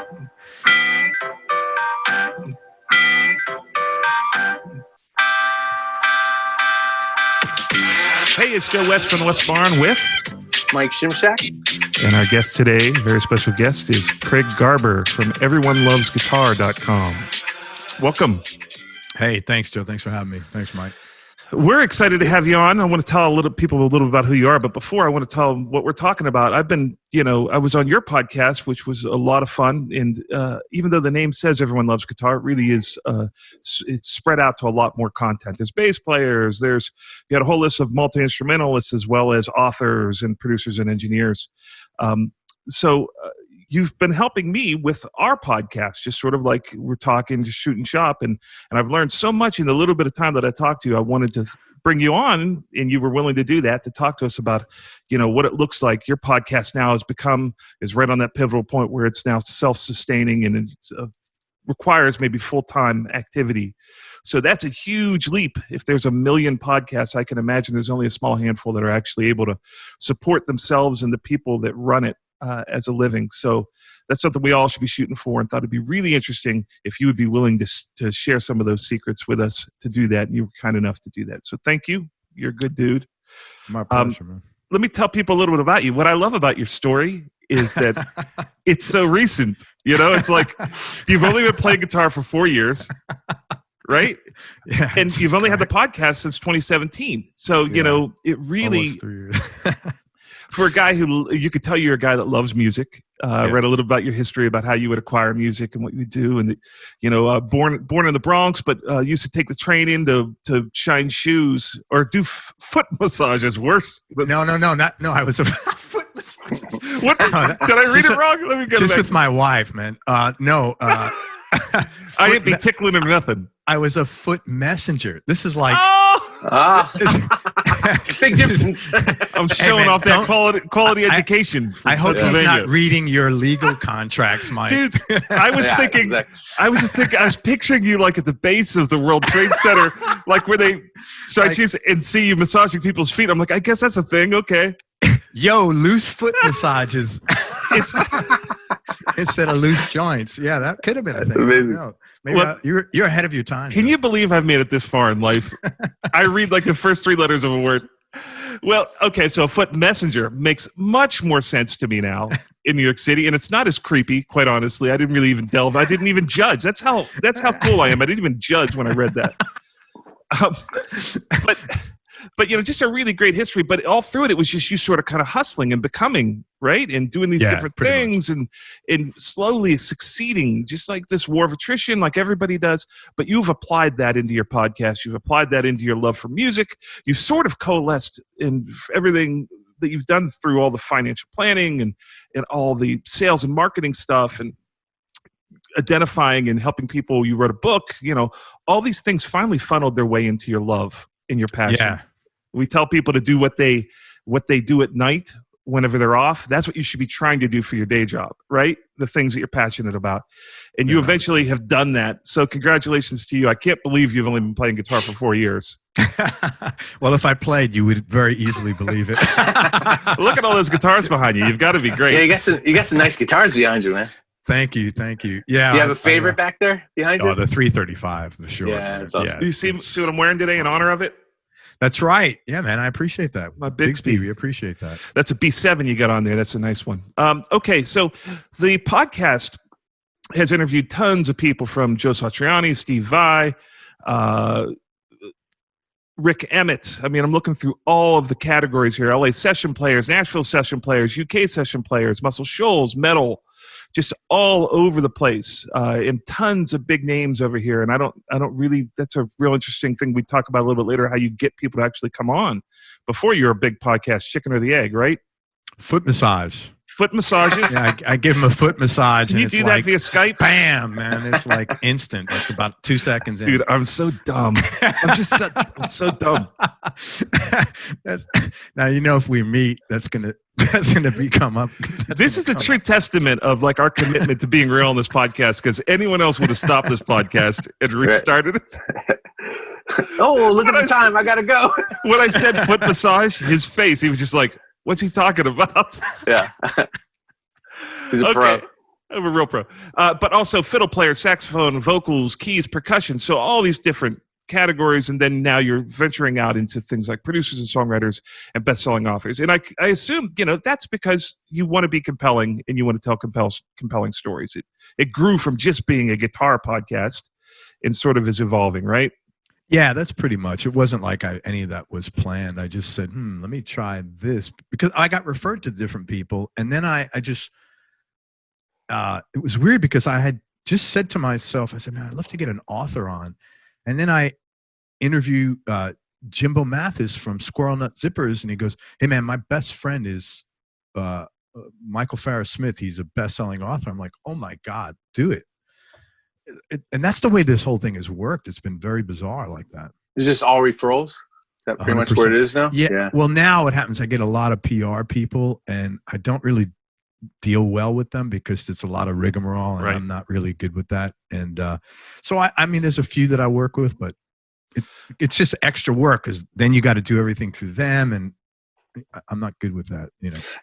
Hey, it's Joe West from the West Barn with Mike Shimshak. And our guest today, very special guest, is Craig Garber from everyonelovesguitar.com. Welcome. Hey, thanks, Joe. Thanks for having me. Thanks, Mike. We're excited to have you on. I want to tell people a little about who you are, but before I want to tell them what we're talking about. I was on your podcast, which was a lot of fun, and even though the name says Everyone Loves Guitar, it really is. It's spread out to a lot more content. There's bass players. You got a whole list of multi-instrumentalists as well as authors and producers and engineers. So you've been helping me with our podcast, just sort of like we're talking, just shooting shop. And I've learned so much in the little bit of time that I talked to you. I wanted to bring you on, and you were willing to do that, to talk to us about, what it looks like. Your podcast now is right on that pivotal point where it's now self-sustaining and it requires maybe full-time activity. So that's a huge leap. If there's 1 million podcasts, I can imagine there's only a small handful that are actually able to support themselves and the people that run it as a living. So that's something we all should be shooting for, and thought it'd be really interesting if you would be willing to share some of those secrets with us to do that. And you were kind enough to do that. So thank you. You're a good dude. My pleasure, man. Let me tell people a little bit about you. What I love about your story is that it's so recent. It's like you've only been playing guitar for 4 years, right? Yeah. And you've only had the podcast since 2017. So, it really... Almost 3 years. For a guy who, you could tell you're a guy that loves music. I read a little about your history, about how you would acquire music and what you do. And, born in the Bronx, but used to take the train in to shine shoes or do foot massages. Worse. No. I was a foot massages. What? Did I read it wrong? Let me get just with my wife, man. No. I ain't be tickling or nothing. I was a foot messenger. This is like... Big difference. I'm showing off that quality education. I hope he's not reading your legal contracts, Mike. Dude, I was thinking, exactly. I was picturing you like at the base of the World Trade Center, like where they start and see you massaging people's feet. I'm like, I guess that's a thing. Okay. Yo, loose foot massages. Instead of loose joints. Yeah, that could have been a thing. Maybe you're ahead of your time. Can you believe I've made it this far in life? I read like the first 3 letters of a word. Well, okay, so foot messenger makes much more sense to me now in New York City, and it's not as creepy, quite honestly. I didn't really even delve. I didn't even judge. That's how cool I am. I didn't even judge when I read that. But just a really great history. But all through it was just you sort of kind of hustling and becoming, right? And doing these different things and slowly succeeding, just like this war of attrition, like everybody does. But you've applied that into your podcast. You've applied that into your love for music. You've sort of coalesced in everything that you've done through all the financial planning and all the sales and marketing stuff and identifying and helping people. You wrote a book, all these things finally funneled their way into your love and your passion. Yeah. We tell people to do what they do at night whenever they're off. That's what you should be trying to do for your day job, right? The things that you're passionate about. And you eventually have done that. So congratulations to you. I can't believe you've only been playing guitar for 4 years. Well, if I played, you would very easily believe it. Look at all those guitars behind you. You've got to be great. Yeah, you got some nice guitars behind you, man. Thank you. Yeah. Do you have a favorite back there behind you? Oh, the 335, for sure. Yeah, that's awesome. Do you see what I'm wearing today in honor of it? That's right. Yeah, man, I appreciate that. My Bixby. We appreciate that. That's a B7 you got on there. That's a nice one. Okay, so the podcast has interviewed tons of people, from Joe Satriani, Steve Vai, Rick Emmett. I mean, I'm looking through all of the categories here. LA session players, Nashville session players, UK session players, Muscle Shoals, metal, just all over the place, and tons of big names over here. And I don't really, that's a real interesting thing we talk about a little bit later, how you get people to actually come on. Before you're a big podcast, chicken or the egg, right? Foot massage. Foot massages. Yeah, I give them a foot massage. Can you do that via Skype? Bam, man. It's like instant, like about 2 seconds in. Dude, I'm so dumb. I'm so dumb. Now, if we meet, that's gonna become up. This is the true testament of like our commitment to being real on this podcast, because anyone else would have stopped this podcast and restarted it. Oh, look at the time. I got to go. When I said foot massage, his face, he was just like, what's he talking about? Yeah. He's a pro. I'm a real pro. But also fiddle player, saxophone, vocals, keys, percussion. So all these different categories. And then now you're venturing out into things like producers and songwriters and best-selling authors. And I assume, that's because you want to be compelling and you want to tell compelling stories. It grew from just being a guitar podcast and sort of is evolving, right? Yeah, that's pretty much. It wasn't like any of that was planned. I just said, let me try this, because I got referred to different people. And then I just, it was weird because I had just said to myself, I said, man, I'd love to get an author on. And then I interview Jimbo Mathis from Squirrel Nut Zippers. And he goes, hey man, my best friend is Michael Farris Smith. He's a best-selling author. I'm like, oh my God, do it. And that's the way this whole thing has worked. It's been very bizarre like that. Is this all referrals? Is that pretty 100%. much where it is now? Yeah. Well, now what happens, I get a lot of PR people and I don't really deal well with them because it's a lot of rigmarole and I'm not really good with that. And so, I mean, there's a few that I work with, but it's just extra work because then you got to do everything through them. And I'm not good with that,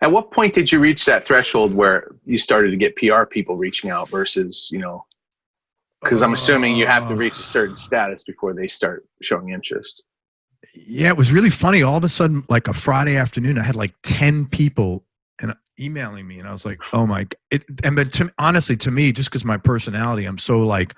At what point did you reach that threshold where you started to get PR people reaching out versus, because I'm assuming you have to reach a certain status before they start showing interest. Yeah, it was really funny. All of a sudden, like a Friday afternoon, I had like 10 people emailing me, and I was like, "Oh my!" Honestly, to me, just because my personality, I'm so like,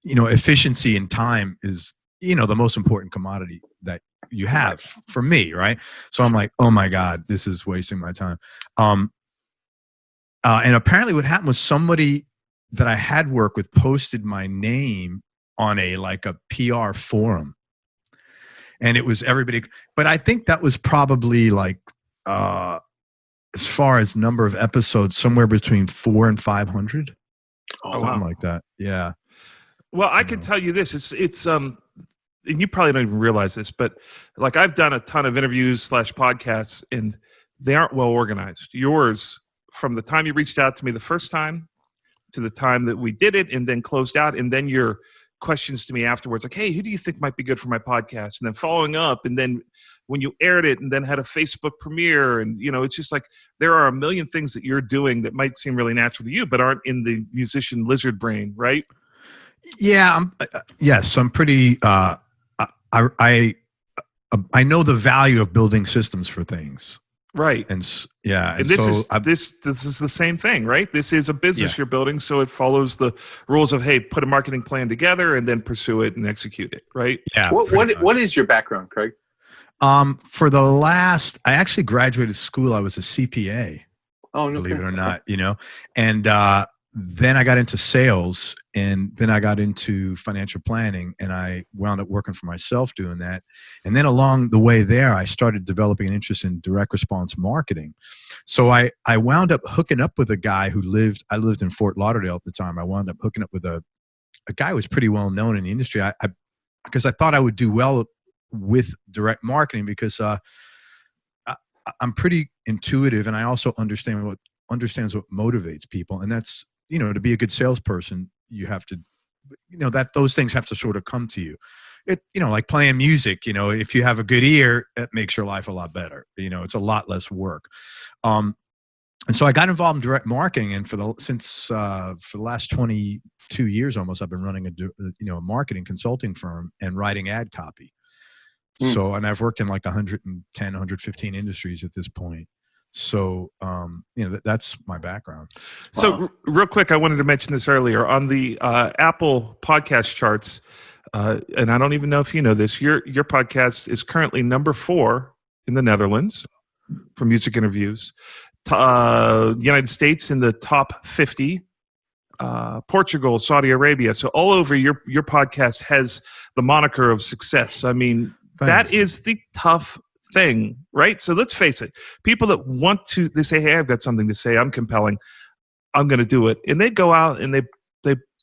efficiency and time is, the most important commodity that you have for me, right? So I'm like, "Oh my God, this is wasting my time." And apparently, what happened was somebody that I had worked with posted my name on a PR forum, and it was everybody. But I think that was probably like, as far as number of episodes, somewhere between 400 and 500, something like that. Yeah. Well, I can tell you this: it's and you probably don't even realize this, but like I've done a ton of interviews / podcasts, and they aren't well organized. Yours, from the time you reached out to me the first time to the time that we did it and then closed out, and then your questions to me afterwards, like, hey, who do you think might be good for my podcast? And then following up, and then when you aired it and then had a Facebook premiere, and it's just like there are a million things that you're doing that might seem really natural to you but aren't in the musician lizard brain, right? Yeah. I'm pretty I know the value of building systems for things. Right. And yeah. And this is the same thing, right? This is a business you're building. So it follows the rules of, hey, put a marketing plan together and then pursue it and execute it. Right. Yeah. What is your background, Craig? I actually graduated school. I was a CPA. Oh, no. Believe it or not, and, then I got into sales, and then I got into financial planning, and I wound up working for myself doing that. And then along the way there, I started developing an interest in direct response marketing. So I wound up hooking up with a guy I lived in Fort Lauderdale at the time. I wound up hooking up with a guy who was pretty well known in the industry. Because I thought I would do well with direct marketing because I'm pretty intuitive, and I also understands what motivates people. And that's, to be a good salesperson, you have to, those things have to sort of come to you. It, like playing music, if you have a good ear, it makes your life a lot better. It's a lot less work. And so I got involved in direct marketing, and for the last 22 years almost, I've been running a marketing consulting firm and writing ad copy. So, and I've worked in like 110, 115 industries at this point. So, that's my background. So real quick, I wanted to mention this earlier on the Apple podcast charts. And I don't even know if you know this, your podcast is currently number 4 in the Netherlands for music interviews, United States in the top 50, Portugal, Saudi Arabia. So all over your podcast has the moniker of success. I mean, that is the tough thing, right? So let's face it. People that they say, hey, I've got something to say. I'm compelling. I'm going to do it. And they go out and they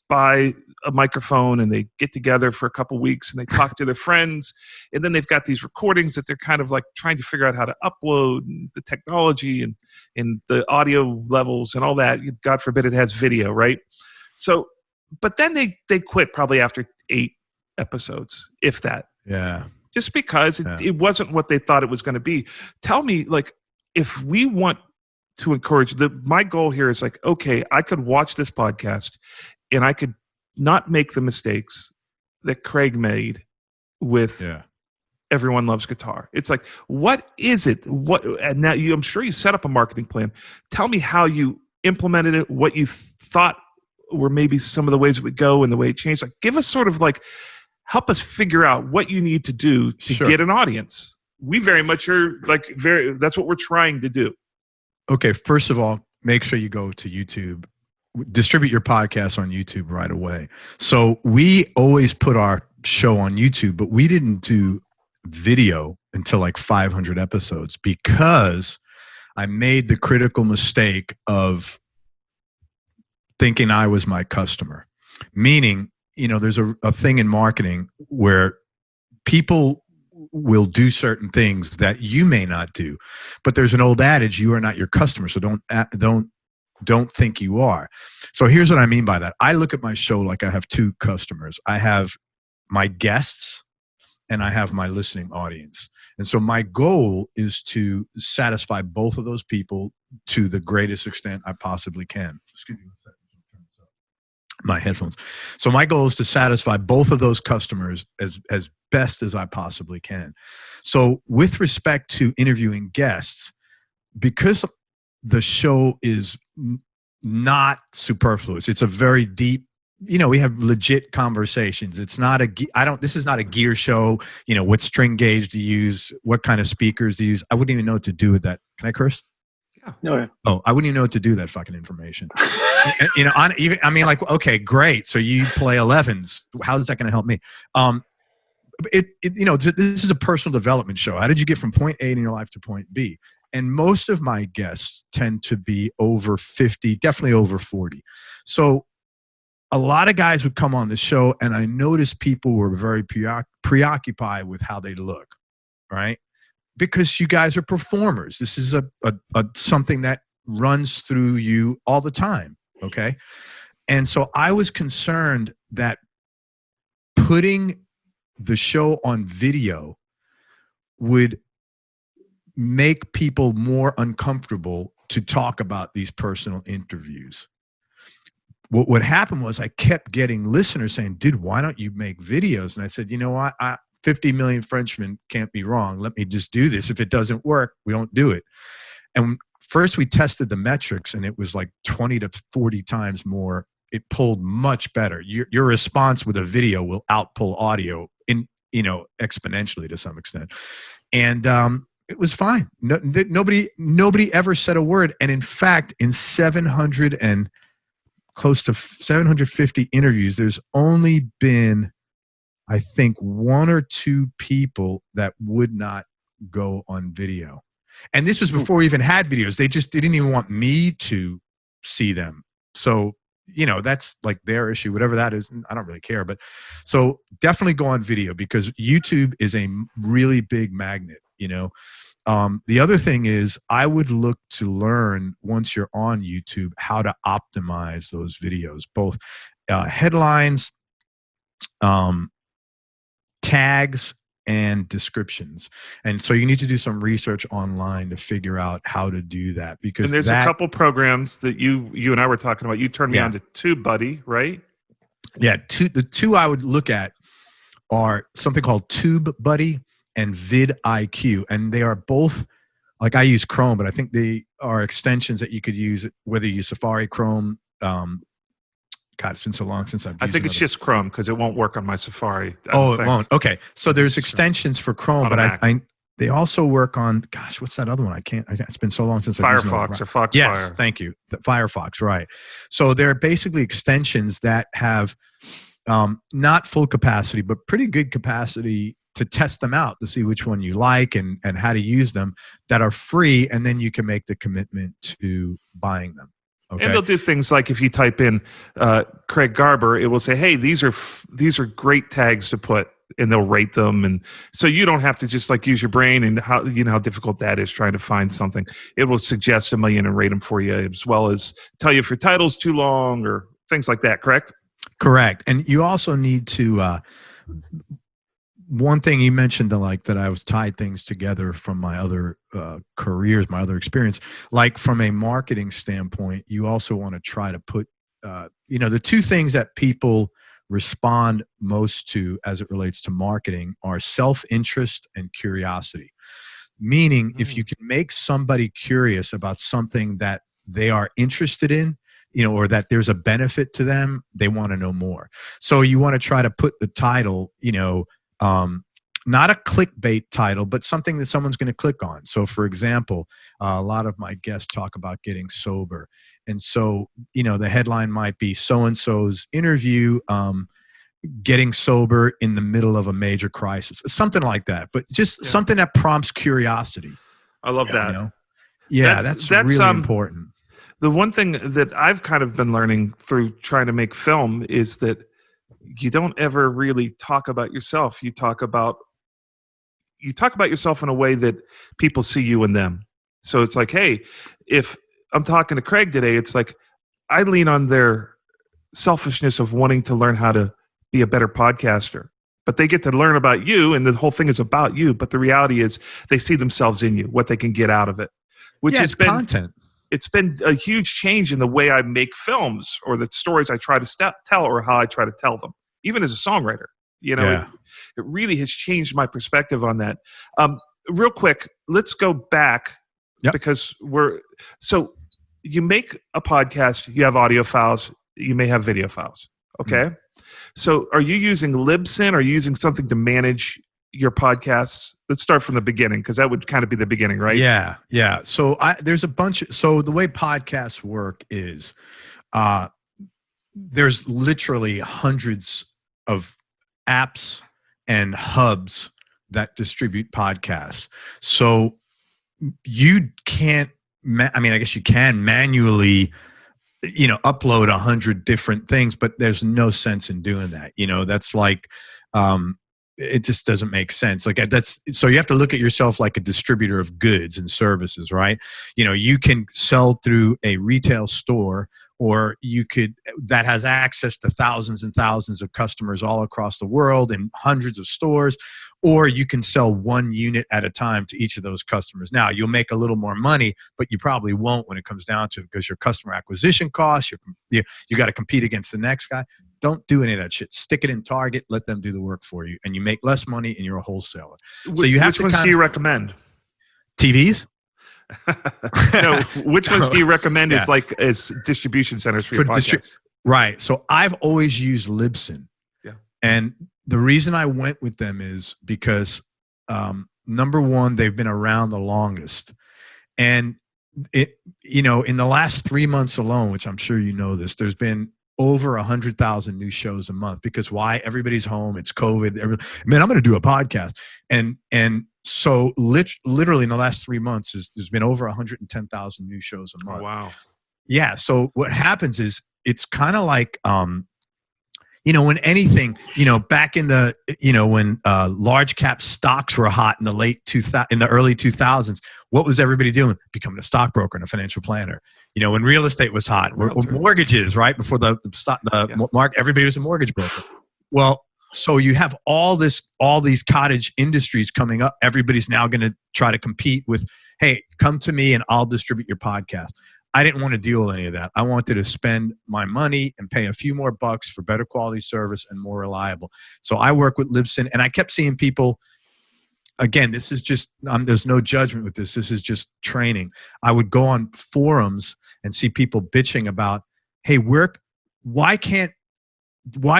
buy a microphone and they get together for a couple weeks and they talk to their friends. And then they've got these recordings that they're kind of like trying to figure out how to upload, and the technology and the audio levels and all that. God forbid it has video, right? So, but then they quit probably after 8 episodes, if that. Yeah. Just because it wasn't what they thought it was going to be. Tell me, like, if we want to encourage my goal here is like, okay, I could watch this podcast and I could not make the mistakes that Craig made with Everyone Loves Guitar. It's like, what is it? And now I'm sure you set up a marketing plan. Tell me how you implemented it, what you thought were maybe some of the ways it would go and the way it changed. Like, give us sort of like, help us figure out what you need to do to get an audience. We very much are like, that's what we're trying to do. Okay. First of all, make sure you go to YouTube, distribute your podcast on YouTube right away. So we always put our show on YouTube, but we didn't do video until like 500 episodes because I made the critical mistake of thinking I was my customer. Meaning, there's a thing in marketing where people will do certain things that you may not do, but there's an old adage, you are not your customer. So don't think you are. So here's what I mean by that. I look at my show like I have two customers. I have my guests and I have my listening audience. And so my goal is to satisfy both of those people to the greatest extent I possibly can. Excuse me. My headphones. So my goal is to satisfy both of those customers as best as I possibly can. So with respect to interviewing guests, because the show is not superfluous, it's a very deep, we have legit conversations. It's not this is not a gear show, what string gauge to use, what kind of speakers to use. I wouldn't even know what to do with that. Can I curse? Yeah. No. Oh, I wouldn't even know what to do with that fucking information. Okay, great. So you play 11s. How is that going to help me? This is a personal development show. How did you get from point A in your life to point B? And most of my guests tend to be over 50, definitely over 40. So a lot of guys would come on the show, and I noticed people were very preoccupied with how they look, right? Because you guys are performers. This is a something that runs through you all the time, okay? And so I was concerned that putting the show on video would make people more uncomfortable to talk about these personal interviews. What happened was I kept getting listeners saying, dude, why don't you make videos? And I said, you know what? 50 million Frenchmen can't be wrong. Let me just do this. If it doesn't work, we don't do it. And first we tested the metrics, and it was like 20 to 40 times more. It pulled much better. Your response with a video will outpull audio exponentially to some extent. And it was fine. Nobody ever said a word. And in fact, in 700 and close to 750 interviews, there's only been, I think, one or two people that would not go on video. And this was before we even had videos. They didn't even want me to see them. So, that's like their issue, whatever that is. I don't really care. But so definitely go on video, because YouTube is a really big magnet, The other thing is, I would look to learn, once you're on YouTube, how to optimize those videos, both headlines, tags, and descriptions. And so you need to do some research online to figure out how to do that, because there's a couple programs that you and I were talking about. You turned me on to Tubebuddy, right? Yeah. The two I would look at are something called Tubebuddy and Vid Iq. And they are both, like, I use Chrome, but I think they are extensions that you could use, whether you use Safari, Chrome. God, it's been so long since I've used I think it's just Chrome, because it won't work on my Safari. It won't. Okay. So there's extensions for Chrome, but they also work on, gosh, what's that other one? It's been so long since I've used Firefox or Foxfire. Yes, thank you. The Firefox, right. So they're basically extensions that have not full capacity, but pretty good capacity to test them out, to see which one you like and how to use them, that are free, and then you can make the commitment to buying them. Okay. And they'll do things like, if you type in Craig Garber, it will say, hey, these are great tags to put, and they'll rate them. And so you don't have to just like use your brain, and how difficult that is trying to find something. It will suggest a million and rate them for you, as well as tell you if your title's too long or things like that, correct? Correct. And you also need to, one thing you mentioned that I was tied things together from my other careers, my other experience, like from a marketing standpoint, you also want to try to put, the two things that people respond most to as it relates to marketing are self-interest and curiosity. Meaning if you can make somebody curious about something that they are interested in, or that there's a benefit to them, they want to know more. So you want to try to put the title, not a clickbait title, but something that someone's going to click on. So for example, a lot of my guests talk about getting sober. And so, the headline might be so-and-so's interview, getting sober in the middle of a major crisis, something like that, but just something that prompts curiosity. I love that. That's really important. The one thing that I've kind of been learning through trying to make film is that you don't ever really talk about yourself. You talk about yourself in a way that people see you and them. So it's like, hey, if I'm talking to Craig today, it's like I lean on their selfishness of wanting to learn how to be a better podcaster. But they get to learn about you, and the whole thing is about you. But the reality is they see themselves in you, what they can get out of it. Which has been content. It's been a huge change in the way I make films or the stories I try to tell or how I try to tell them, even as a songwriter. It really has changed my perspective on that. Real quick, let's go back because so you make a podcast, you have audio files, you may have video files. Okay. So are you using Libsyn? Are you using something to manage your podcasts? Let's start from the beginning, because that would kind of be the beginning, right? Yeah. So there's a bunch. So the way podcasts work is there's literally hundreds of apps and hubs that distribute podcasts. So you can't, I guess you can manually, upload 100 different things, but there's no sense in doing that. That's like, it just doesn't make sense. So you have to look at yourself like a distributor of goods and services, right? You can sell through a retail store, or that has access to thousands and thousands of customers all across the world in hundreds of stores, or you can sell one unit at a time to each of those customers. Now, you'll make a little more money, but you probably won't when it comes down to it, because your customer acquisition costs, you got to compete against the next guy. Don't do any of that shit. Stick it in Target, let them do the work for you, and you make less money and you're a wholesaler. So you have Which ones do you recommend? TVs? No, which ones do you recommend as distribution centers for your podcast? Right. So I've always used Libsyn. Yeah. And the reason I went with them is because, number one, they've been around the longest. And in the last 3 months alone, which I'm sure you know this, there's been over 100,000 new shows a month. Because why? Everybody's home. It's COVID. Man, I'm going to do a podcast. And so literally in the last 3 months, there's been over 110,000 new shows a month. Oh, wow. Yeah. So what happens is it's kind of like, when anything, back in the, when large cap stocks were hot in the early 2000s, what was everybody doing? Becoming a stockbroker and a financial planner. When real estate was hot, or mortgages, right? Before the market, everybody was a mortgage broker. Well, so you have all these cottage industries coming up. Everybody's now going to try to compete with, hey, come to me and I'll distribute your podcast. I didn't want to deal with any of that. I wanted to spend my money and pay a few more bucks for better quality service and more reliable. So I work with Libsyn, and I kept seeing people, again, this is just, there's no judgment with this. This is just training. I would go on forums and see people bitching about, hey, why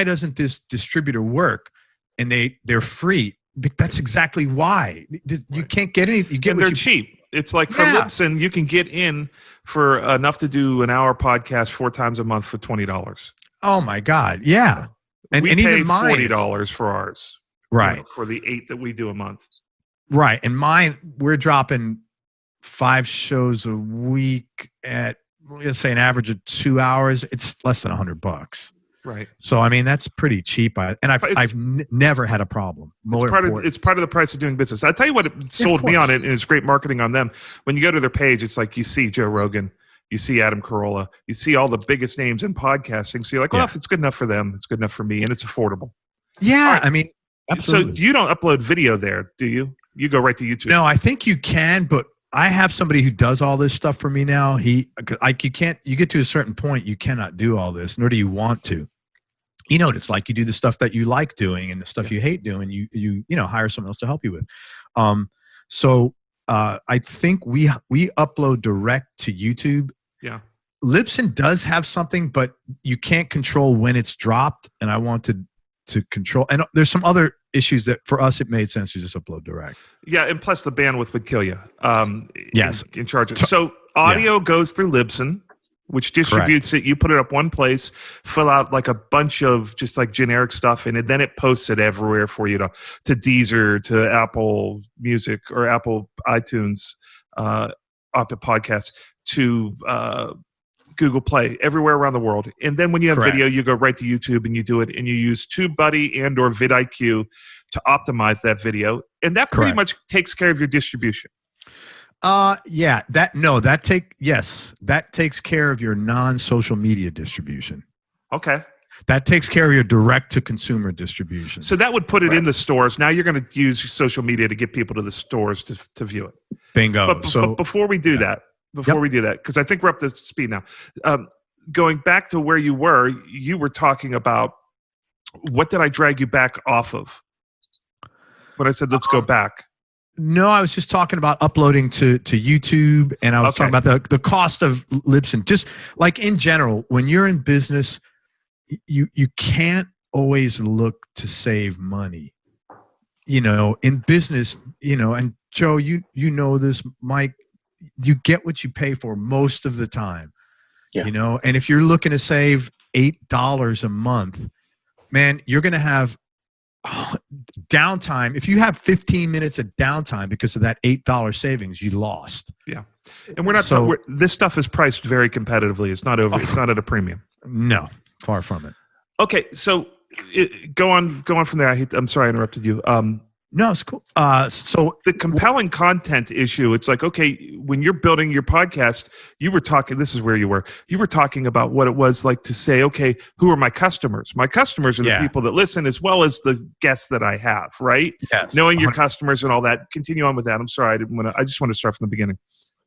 doesn't this distributor work? And they're free. That's exactly why. You can't get anything. They're cheap. It's like for Libsyn, you can get in for enough to do an hour podcast 4 times a month for $20. Oh my God. Yeah. And we pay even mine, $40 for ours. Right. For the 8 that we do a month. Right. And mine, we're dropping 5 shows a week at, let's say, an average of 2 hours. It's less than $100. Right. So, that's pretty cheap. I've never had a problem. It's part of the price of doing business. I'll tell you what sold me on it, and it's great marketing on them. When you go to their page, it's like you see Joe Rogan, you see Adam Carolla, you see all the biggest names in podcasting. So you're like, well, if it's good enough for them, it's good enough for me, and it's affordable. Yeah. Right. Absolutely. So you don't upload video there, do you? You go right to YouTube. No, I think you can, but I have somebody who does all this stuff for me now. You get to a certain point, you cannot do all this, nor do you want to. You know what it's like. You do the stuff that you like doing and the stuff you hate doing. You hire someone else to help you with. I think we upload direct to YouTube. Yeah. Libsyn does have something, but you can't control when it's dropped, and I wanted to control. And there's some other issues that for us it made sense to just upload direct. Yeah, and plus the bandwidth would kill you. Yes. In charge of. So audio goes through Libsyn, which distributes it. You put it up one place, fill out like a bunch of just like generic stuff, and then it posts it everywhere for you to Deezer, to Apple Music or Apple iTunes, up to podcasts, to Google Play, everywhere around the world. And then when you have video, you go right to YouTube and you do it, and you use Tubebuddy and or Vid Iq to optimize that video, and that pretty much takes care of your distribution. That takes care of your non-social media distribution. Okay. That takes care of your direct to consumer distribution. So that would put it in the stores. Now you're going to use social media to get people to the stores to view it. Bingo. But before we do that, because I think we're up to speed now, going back to where you were talking about, what did I drag you back off of when I said, let's go back? No, I was just talking about uploading to YouTube, and I was talking about the cost of Libsyn. Just like in general, when you're in business, you can't always look to save money. In business, and Joe, you know this, Mike, you get what you pay for most of the time. Yeah. And if you're looking to save $8 a month, man, you're going to have downtime. If you have 15 minutes of downtime because of that $8 savings, you lost. Yeah. And we're not this stuff is priced very competitively. It's not it's not at a premium. No, far from it. Okay. So go on from there. I'm sorry I interrupted you. No, it's cool. So the compelling content issue, it's like, okay, when you're building your podcast, this is where you were talking about what it was like to say, okay, who are my customers? My customers are the people that listen, as well as the guests that I have, right? Yes. Knowing your customers and all that. Continue on with that. I'm sorry. I just want to start from the beginning.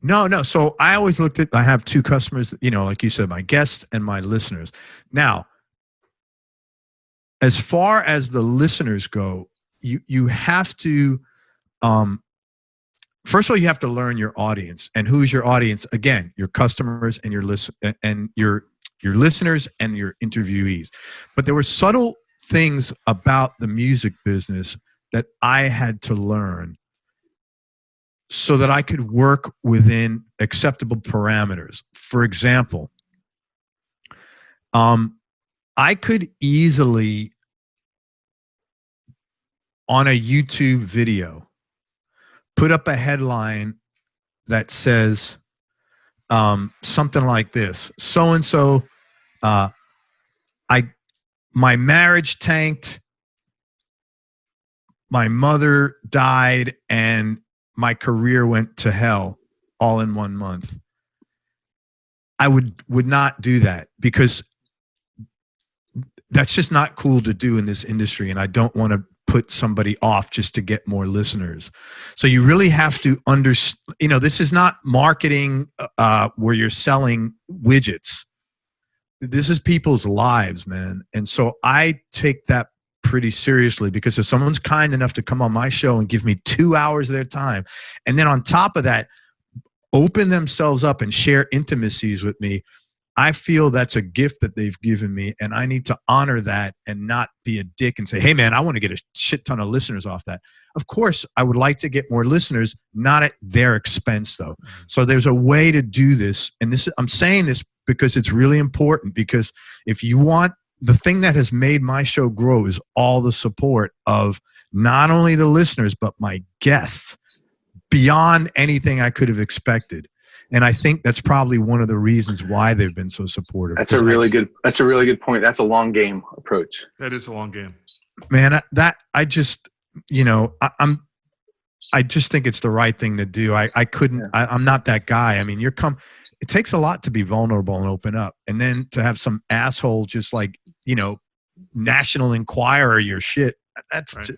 No. So I always I have two customers, like you said, my guests and my listeners. Now, as far as the listeners go, you have to, first of all, you have to learn your audience. And who's your audience? Again, your customers and your listeners and your interviewees. But there were subtle things about the music business that I had to learn so that I could work within acceptable parameters. For example, I could easily, on a YouTube video, put up a headline that says something like this: so-and-so, my marriage tanked, my mother died, and my career went to hell all in 1 month. I would not do that, because that's just not cool to do in this industry, and I don't want to put somebody off just to get more listeners. So you really have to understand, this is not marketing where you're selling widgets. This is people's lives, man. And so I take that pretty seriously, because if someone's kind enough to come on my show and give me 2 hours of their time, and then on top of that, open themselves up and share intimacies with me, I feel that's a gift that they've given me, and I need to honor that and not be a dick and say, hey, man, I want to get a shit ton of listeners off that. Of course, I would like to get more listeners, not at their expense, though. So there's a way to do this, and I'm saying this because it's really important, because if you want, the thing that has made my show grow is all the support of not only the listeners, but my guests, beyond anything I could have expected. And I think that's probably one of the reasons why they've been so supportive. That's a really good point. That's a long game approach. That is a long game, man. I just think it's the right thing to do. I'm not that guy. I mean, it takes a lot to be vulnerable and open up. And then to have some asshole just like, National Enquirer your shit. That's Right.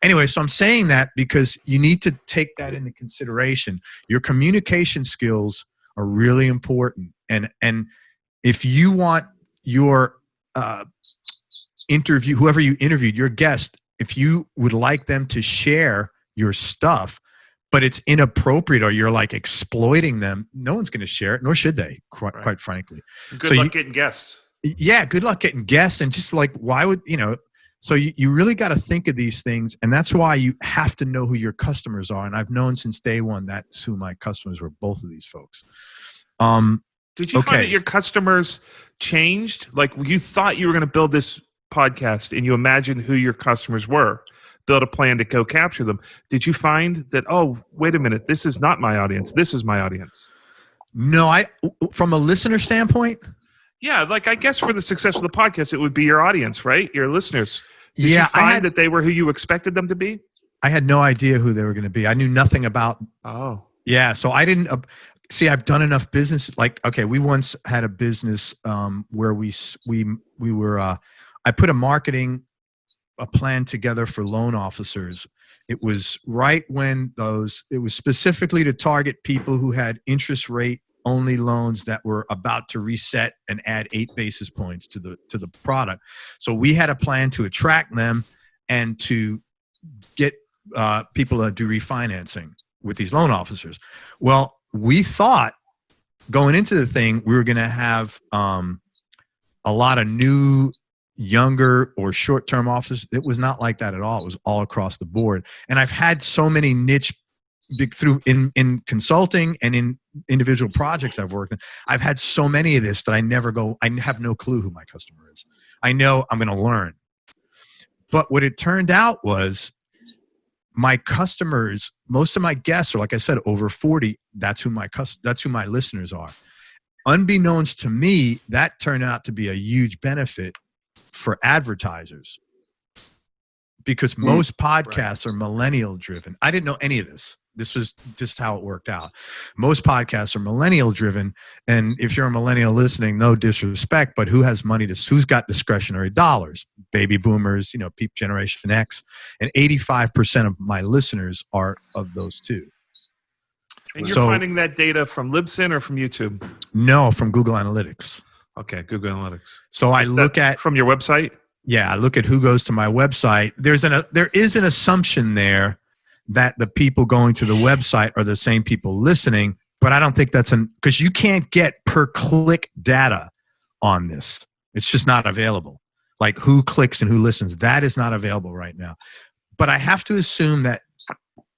Anyway, so I'm saying that because you need to take that into consideration. Your communication skills are really important. And if you want your interview, whoever you interviewed, your guest, if you would like them to share your stuff, but it's inappropriate or you're like exploiting them, no one's going to share it, nor should they, quite frankly. Good luck getting guests. Yeah, good luck getting guests. And just like, why would, so you really got to think of these things. And that's why you have to know who your customers are. And I've known since day one, that's who my customers were, both of these folks. Did you find that your customers changed? Like you thought you were going to build this podcast and you imagined who your customers were, build a plan to go capture them. Did you find that, oh, wait a minute, this is not my audience. This is my audience? No, from a listener standpoint. Yeah, like I guess for the success of the podcast, it would be your audience, right? Your listeners. Did you find that they were who you expected them to be? I had no idea who they were going to be. I knew nothing about. Oh. Yeah, so I didn't see. I've done enough business. Like, okay, we once had a business where we were. I put a plan together for loan officers. It was right when it was specifically to target people who had interest rate only loans that were about to reset and add 8 basis points to the product. So we had a plan to attract them and to get people to do refinancing with these loan officers. Well, we thought going into the thing, we were going to have a lot of new, younger or short-term officers. It was not like that at all. It was all across the board. And I've had so many niche in consulting and in individual projects I've worked in. I've had so many of this that I have no clue who my customer is. I know I'm going to learn. But what it turned out was my customers, most of my guests are, like I said, over 40. That's who my listeners are. Unbeknownst to me, that turned out to be a huge benefit for advertisers because most podcasts are millennial driven. I didn't know any of this. This was just how it worked out. Most podcasts are millennial driven. And if you're a millennial listening, no disrespect, but who's got discretionary dollars? Baby boomers, Generation X. And 85% of my listeners are of those two. And you're finding that data from Libsyn or from YouTube? No, from Google Analytics. Okay, Google Analytics. So I look at from your website? Yeah, I look at who goes to my website. There is an assumption there that the people going to the website are the same people listening, but I don't think that's because you can't get per click data on this. It's just not available. Like who clicks and who listens, that is not available right now. But I have to assume that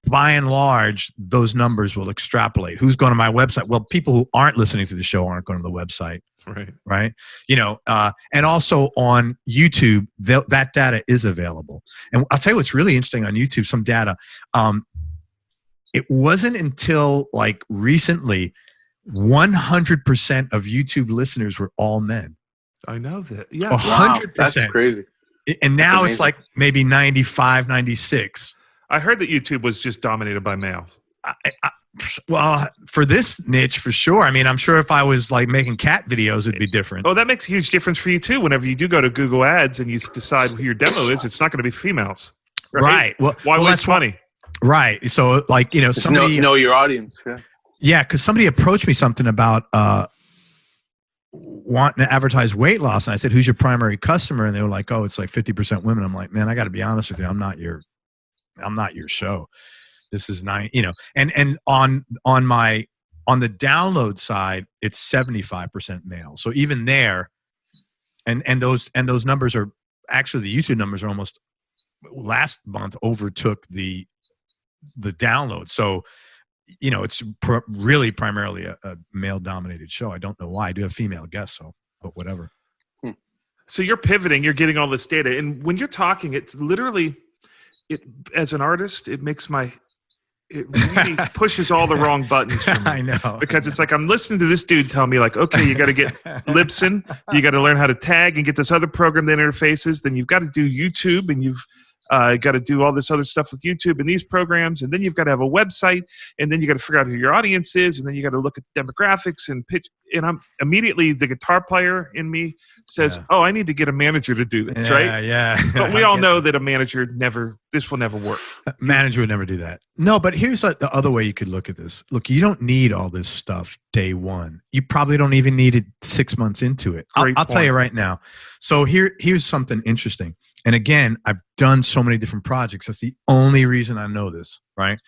by and large, those numbers will extrapolate. Who's going to my website? Well, people who aren't listening to the show aren't going to the website. Right. And also on YouTube, that data is available. And I'll tell you what's really interesting on YouTube, some data. It wasn't until like recently, 100% of YouTube listeners were all men. I know that. Yeah. 100%. Wow, that's crazy. And now it's like maybe 95, 96. I heard that YouTube was just dominated by males. Well, for this niche, for sure. I mean, I'm sure if I was like making cat videos, it'd be different. Oh, that makes a huge difference for you too. Whenever you do go to Google Ads and you decide who your demo is, it's not going to be females. Right. Well, why waste money? Right. So like, somebody know your audience. Yeah. Cause somebody approached me something about, wanting to advertise weight loss. And I said, who's your primary customer? And they were like, oh, it's like 50% women. I'm like, man, I got to be honest with you. I'm not your show. This is and on the download side, it's 75% male. So even there, and those numbers are actually, the YouTube numbers are almost last month overtook the download. So, it's really primarily a male dominated show. I don't know why. I do have female guests, but whatever. So you're pivoting, you're getting all this data. And when you're talking, it's literally, as an artist, it really pushes all the wrong buttons for me. I know. Because it's like I'm listening to this dude tell me like, okay, you got to get Libsyn, you got to learn how to tag and get this other program that interfaces. Then you've got to do YouTube, and got to do all this other stuff with YouTube and these programs, and then you've got to have a website, and then you got to figure out who your audience is, and then you got to look at demographics and pitch. And I'm immediately, the guitar player in me says, "Oh, I need to get a manager to do this, right?" Yeah. But we all know that a manager this will never work. Manager would never do that. No, but here's the other way you could look at this. Look, you don't need all this stuff day one. You probably don't even need it 6 months into it. I'll tell you right now. So here's something interesting. And again, I've done so many different projects. That's the only reason I know this, right?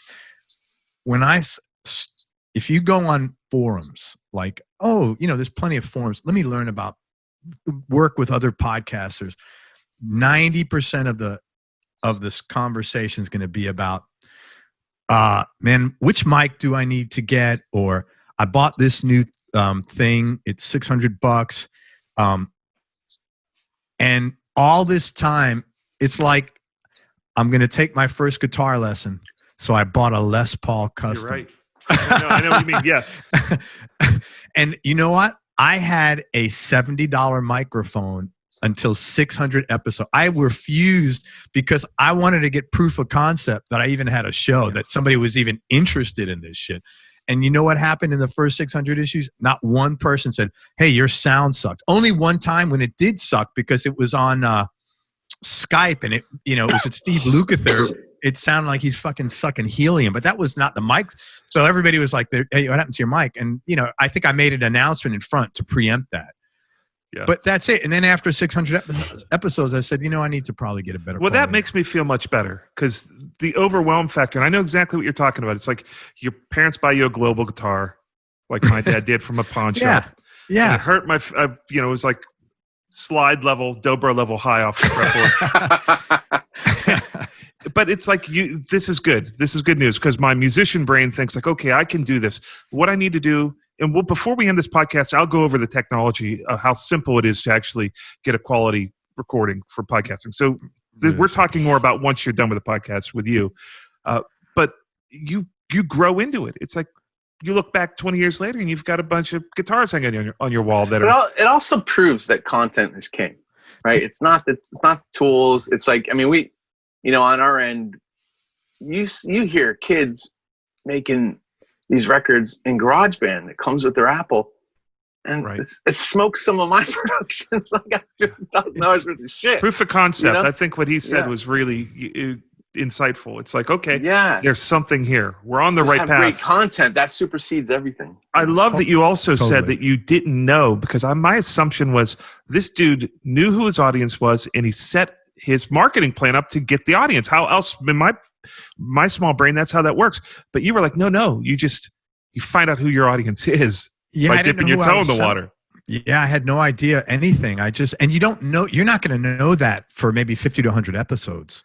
If you go on forums, like, oh, there's plenty of forums. Let me learn about work with other podcasters. 90% of this conversation is going to be about, man, which mic do I need to get? Or I bought this new thing. It's $600. And all this time, it's like, I'm going to take my first guitar lesson. So I bought a Les Paul custom. You're right. I know what you mean. Yeah. And you know what? I had a $70 microphone until 600 episodes. I refused because I wanted to get proof of concept that I even had a show, that somebody was even interested in this shit. And you know what happened in the first 600 issues? Not one person said, "Hey, your sound sucks." Only one time when it did suck, because it was on Skype, and it was with Steve Lukather. It sounded like he's fucking sucking helium, but that was not the mic. So everybody was like, "Hey, what happened to your mic?" And I think I made an announcement in front to preempt that. Yeah. But that's it. And then after 600 episodes, I said, I need to probably get a better quality. That makes me feel much better, because the overwhelm factor, and I know exactly what you're talking about. It's like your parents buy you a global guitar, like my dad did from a pawn shop. Yeah. And it hurt my, it was like slide level, dobro level high off the fretboard. But it's like, this is good. This is good news, because my musician brain thinks like, okay, I can do this. What I need to do, and before we end this podcast, I'll go over the technology of how simple it is to actually get a quality recording for podcasting. So we're talking more about once you're done with the podcast with you. But you grow into it. It's like you look back 20 years later and you've got a bunch of guitars hanging on your wall that are. It also proves that content is king, right? It's not the tools. It's like, we, on our end, you hear kids making these records in GarageBand that comes with their Apple, and right. it smokes some of my productions. I got $1,000 worth of shit. Proof of concept. I think what he said was really insightful. It's like, okay, there's something here. We're on the right path. Great content that supersedes everything. I love that you also said that you didn't know, because my assumption was this dude knew who his audience was, and he set his marketing plan up to get the audience. How else, in my small brain, that's how that works. But you were like, no, you find out who your audience is by dipping your toe in the water. Yeah, I had no idea anything. And you don't know, you're not going to know that for maybe 50 to 100 episodes.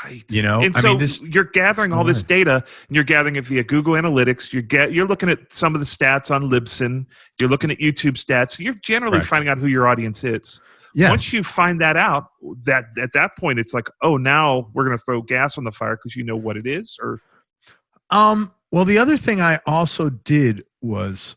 Right. And so you're gathering all this data, and you're gathering it via Google Analytics. You're looking at some of the stats on Libsyn. You're looking at YouTube stats. You're generally finding out who your audience is. Yes. Once you find that out, that at that point, it's like, oh, now we're going to throw gas on the fire because you know what it is? Or well, the other thing I also did was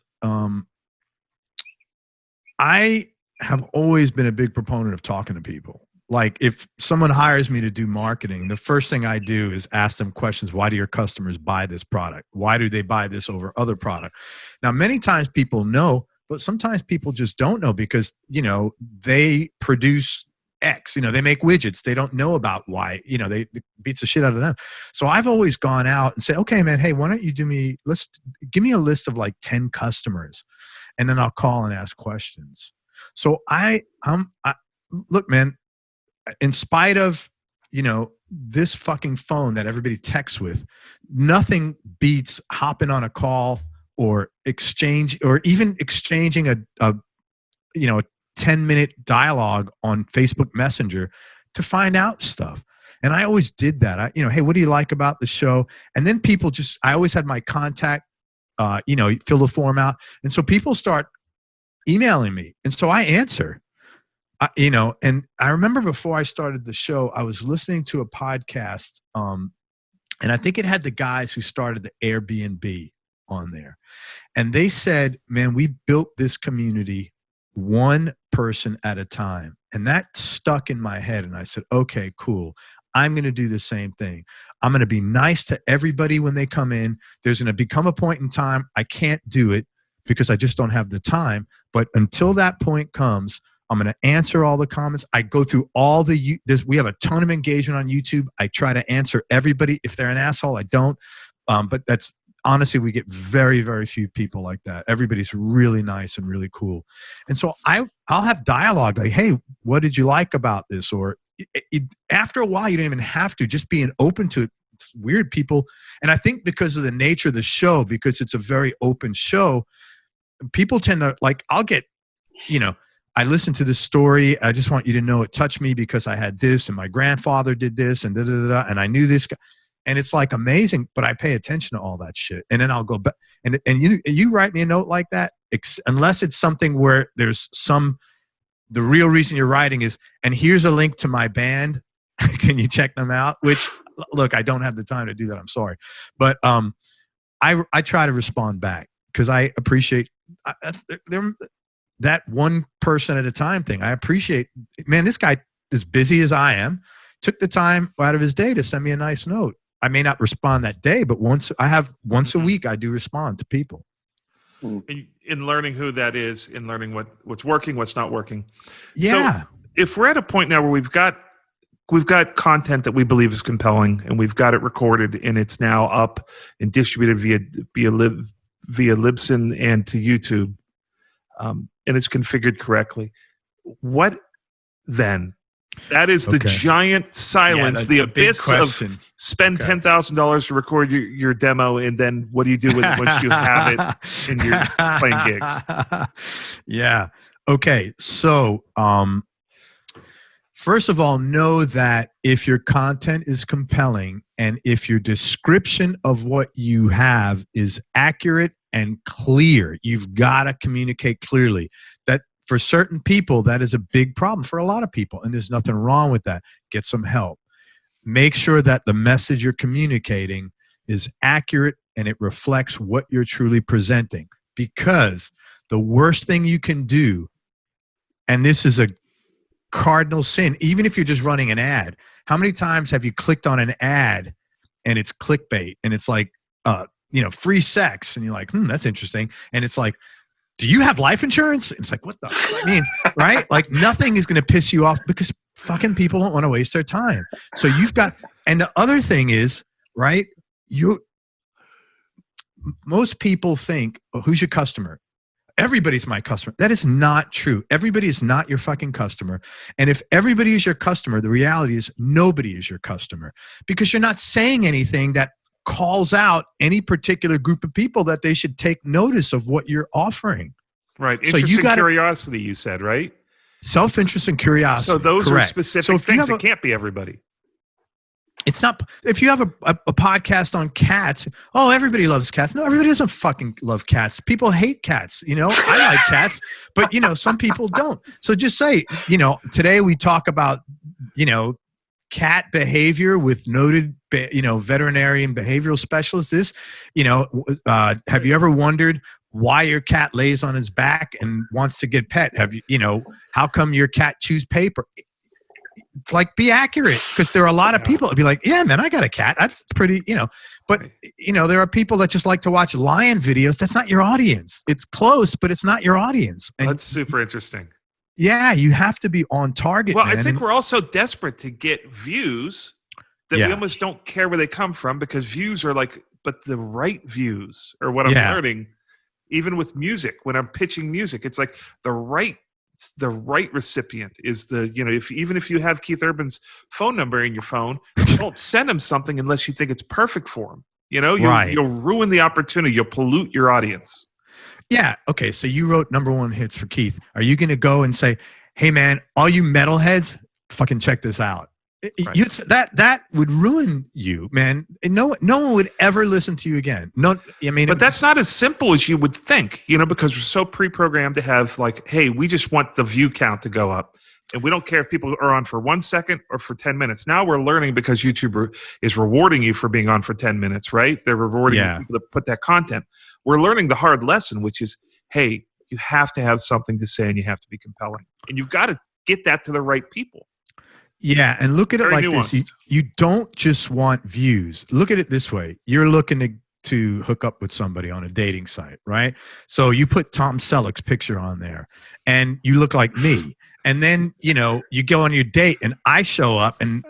I have always been a big proponent of talking to people. Like, if someone hires me to do marketing, the first thing I do is ask them questions. Why do your customers buy this product? Why do they buy this over other product? Now, many times people know, but sometimes people just don't know, because, they produce X, they make widgets. They don't know about Y, it beats the shit out of them. So I've always gone out and said, okay, man, hey, why don't you give me a list of like 10 customers, and then I'll call and ask questions. So look, man, in spite of, this fucking phone that everybody texts with, nothing beats hopping on a call or even exchanging a 10-minute dialogue on Facebook Messenger to find out stuff. And I always did that. Hey, what do you like about the show? And then people I always had my contact, fill the form out. And so people start emailing me. And so I answer, and I remember before I started the show, I was listening to a podcast, and I think it had the guys who started the Airbnb on there. And they said, man, we built this community one person at a time. And that stuck in my head. And I said, okay, cool. I'm going to do the same thing. I'm going to be nice to everybody when they come in. There's going to become a point in time I can't do it because I just don't have the time. But until that point comes, I'm going to answer all the comments. I go through all the, we have a ton of engagement on YouTube. I try to answer everybody. If they're an asshole, I don't. But that's honestly, we get very, very few people like that. Everybody's really nice and really cool. And so I'll have dialogue like, hey, what did you like about this? Or after a while, you don't even have to, just being open to it. It's weird, people. And I think because of the nature of the show, because it's a very open show, people tend to like, I'll get, I listened to this story. I just want you to know it touched me because I had this and my grandfather did this and and I knew this guy. And it's like amazing, but I pay attention to all that shit. And then I'll go back and you write me a note like that, unless it's something where there's the real reason you're writing is, and here's a link to my band. Can you check them out? Which, look, I don't have the time to do that. I'm sorry. But I try to respond back because I appreciate that one person at a time thing. I appreciate, man, this guy, as busy as I am, took the time out of his day to send me a nice note. I may not respond that day, but once a week, I do respond to people. In learning who that is, in learning what's working, what's not working. Yeah. So if we're at a point now where we've got content that we believe is compelling and we've got it recorded and it's now up and distributed via Libsyn and to YouTube, and it's configured correctly, what then? That is the giant silence, the abyss of spend $10,000 to record your demo, and then what do you do with it once you have it and you're playing gigs? Yeah. Okay. So, first of all, know that if your content is compelling and if your description of what you have is accurate and clear, you've got to communicate clearly. That for certain people, that is a big problem for a lot of people, and there's nothing wrong with that. Get some help. Make sure that the message you're communicating is accurate and it reflects what you're truly presenting, because the worst thing you can do, and this is a cardinal sin, even if you're just running an ad. How many times have you clicked on an ad and it's clickbait and it's like, free sex, and you're like, that's interesting. And it's like, do you have life insurance? It's like, what the fuck? I mean, right? Like nothing is going to piss you off because fucking people don't want to waste their time. So you've got, and the other thing is, right? Most people think, oh, who's your customer? Everybody's my customer. That is not true. Everybody is not your fucking customer. And if everybody is your customer, the reality is nobody is your customer, because you're not saying anything that calls out any particular group of people that they should take notice of what you're offering. Right. Interest and curiosity, you said, right? Self-interest and curiosity. So those correct. are specific things. It can't be everybody. It's not, if you have a podcast on cats, oh, everybody loves cats. No, everybody doesn't fucking love cats. People hate cats. I like cats, but some people don't. So just say, today we talk about, cat behavior with noted, veterinarian behavioral specialist. This, have you ever wondered why your cat lays on his back and wants to get pet? Have you, how come your cat chews paper? Like, be accurate, because there are a lot of people that be like, yeah, man, I got a cat. That's pretty, but there are people that just like to watch lion videos. That's not your audience. It's close, but it's not your audience. And that's super interesting. Yeah, you have to be on target. Well, man. I think we're also desperate to get views that we almost don't care where they come from, because views are like, but the right views are what I'm learning. Even with music, when I'm pitching music, it's like the right recipient is the, even if you have Keith Urban's phone number in your phone, don't send him something unless you think it's perfect for him. You'll ruin the opportunity. You'll pollute your audience. Yeah. Okay. So you wrote #1 hits for Keith. Are you going to go and say, hey man, all you metalheads, fucking check this out? Right. That would ruin you, man. No one would ever listen to you again. But that's not as simple as you would think, because we're so pre-programmed to have like, hey, we just want the view count to go up, and we don't care if people are on for 1 second or for 10 minutes. Now we're learning, because YouTube is rewarding you for being on for 10 minutes, right? They're rewarding people to put that content. We're learning the hard lesson, which is, hey, you have to have something to say and you have to be compelling, and you've got to get that to the right people. Yeah, and look at it Very like this. nuanced. You don't just want views. Look at it this way. You're looking to hook up with somebody on a dating site, right? So you put Tom Selleck's picture on there and you look like me. And then, you go on your date and I show up and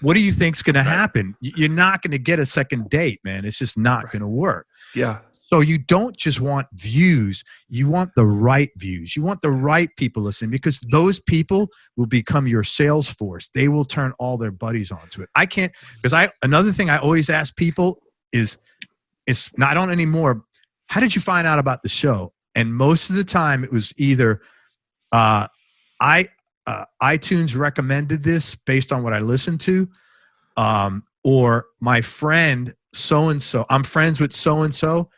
what do you think's going to happen? You're not going to get a second date, man. It's just not going to work. Yeah. So you don't just want views. You want the right views. You want the right people listening, because those people will become your sales force. They will turn all their buddies onto it. I can't, because another thing I always ask people is not on anymore. How did you find out about the show? And most of the time it was either, iTunes recommended this based on what I listened to, or my friend so-and-so, I'm friends with so-and-so,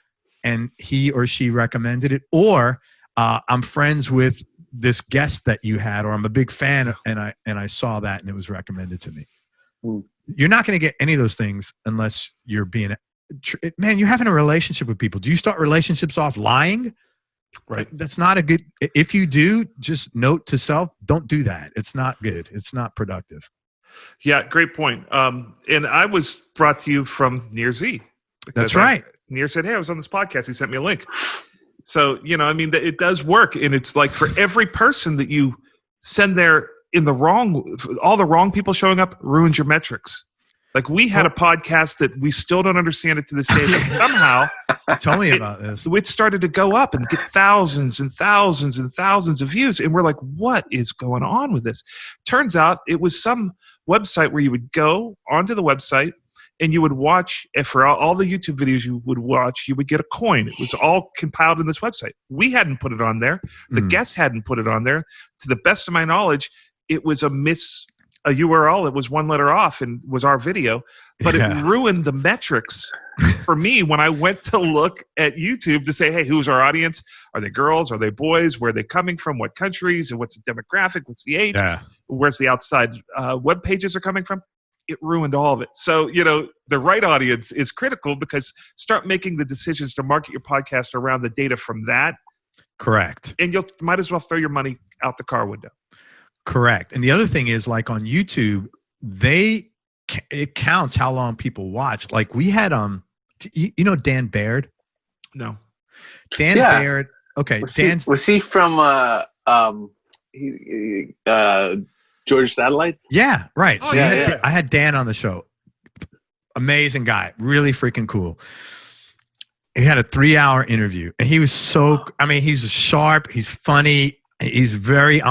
and he or she recommended it, or I'm friends with this guest that you had, or I'm a big fan and I saw that and it was recommended to me. You're not going to get any of those things unless you're being, man, you're having a relationship with people. Do you start relationships off lying? Right. That's not a good, if you do, just note to self, don't do that. It's not good. It's not productive. Yeah, great point. And I was brought to you from Near Z. That's right. Near said, hey, I was on this podcast. He sent me a link. So, it does work. And it's like for every person that you send there in the wrong, all the wrong people showing up ruins your metrics. Like we had a podcast that we still don't understand it to this day, but somehow tell me about this. It started to go up and get thousands and thousands and thousands of views. And we're like, what is going on with this? Turns out it was some website where you would go onto the website and you would watch, and for all the YouTube videos you would watch, you would get a coin. It was all compiled in this website. We hadn't put it on there. The guest hadn't put it on there. To the best of my knowledge, it was a URL. It was one letter off and was our video, but it ruined the metrics for me when I went to look at YouTube to say, hey, who's our audience? Are they girls? Are they boys? Where are they coming from? What countries? And what's the demographic? What's the age? Yeah. Where's the outside web pages are coming from? It ruined all of it. So, the right audience is critical, because start making the decisions to market your podcast around the data from that. Correct. And you might as well throw your money out the car window. Correct. And the other thing is, like on YouTube, it counts how long people watch. Like we had, Dan Baird? No. Dan Baird. Okay. Was he from Georgia Satellites? Yeah, right. So Oh, I had Dan on the show. Amazing guy. Really freaking cool. He had a 3-hour interview and he was he's sharp. He's funny. He's very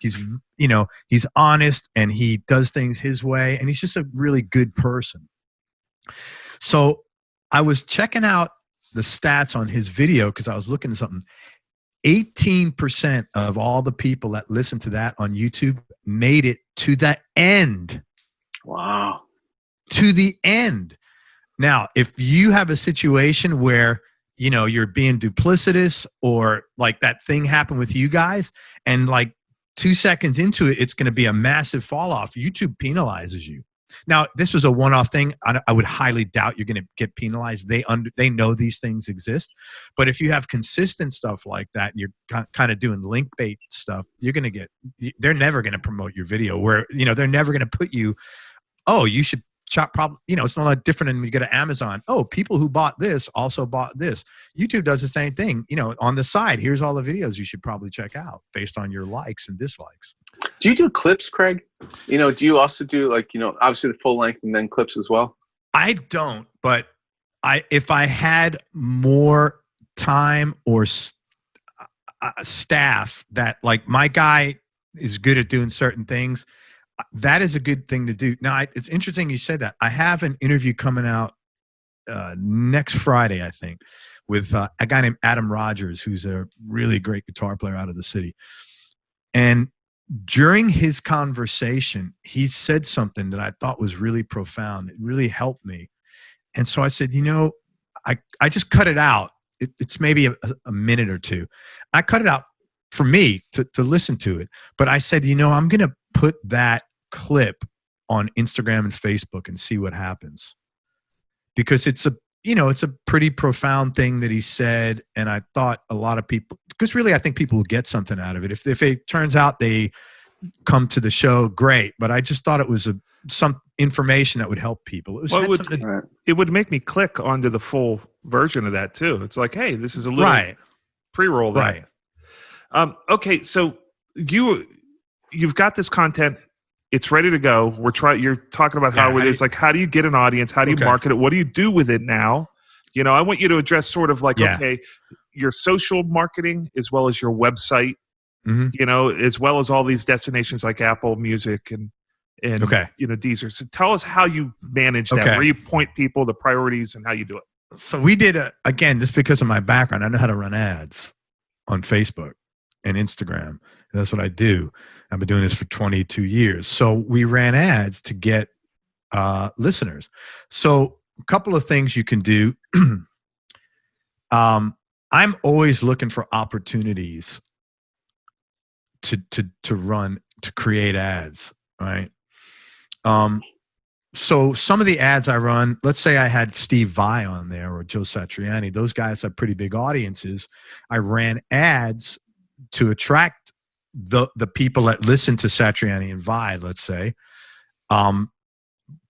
he's honest and he does things his way. And he's just a really good person. So I was checking out the stats on his video because I was looking at something. 18% of all the people that listened to that on YouTube made it to the end. Wow. To the end. Now, if you have a situation where, you're being duplicitous or like that thing happened with you guys and like 2 seconds into it, it's going to be a massive fall off. YouTube penalizes you. Now, this was a one-off thing. I would highly doubt you're going to get penalized. They know these things exist. But if you have consistent stuff like that, and you're kind of doing link bait stuff, they're never going to promote your video where, they're never going to put you, oh, you should chop it's not like different than when you go to Amazon. Oh, people who bought this also bought this. YouTube does the same thing. On the side, here's all the videos you should probably check out based on your likes and dislikes. Do you do clips, Craig? Do you also do obviously the full length and then clips as well? I don't, but if I had more time or staff that like my guy is good at doing certain things, that is a good thing to do. Now, it's interesting you said that. I have an interview coming out next Friday, I think, with a guy named Adam Rogers, who's a really great guitar player out of the city. And during his conversation, he said something that I thought was really profound. It really helped me. And so I said, I just cut it out. It's maybe a minute or two. I cut it out for me to listen to it. But I said, I'm going to put that clip on Instagram and Facebook and see what happens. Because it's a pretty profound thing that he said. And I thought a lot of people, because really I think people will get something out of it. If it turns out they come to the show, great. But I just thought it was some information that would help people. It was Well, it it would make me click onto the full version of that too. It's like, hey, this is a little right, pre-roll that. right. Okay, so you've got this content. It's ready to go. You're talking about how it is. Like, how do you get an audience? How do you market it? What do you do with it now? You know, I want you to address sort of like, okay, your social marketing as well as your website, you know, as well as all these destinations like Apple Music and you know, Deezer. So tell us how you manage that, where you point people, the priorities, and how you do it. So we did again, just because of my background, I know how to run ads on Facebook and Instagram. And that's what I do. I've been doing this for 22 years. So we ran ads to get listeners. So a couple of things you can do. I'm always looking for opportunities to create ads, right? So some of the ads I run, let's say I had Steve Vai on there or Joe Satriani. Those guys have pretty big audiences. I ran ads to attract the people that listen to Satriani and Vai, let's say,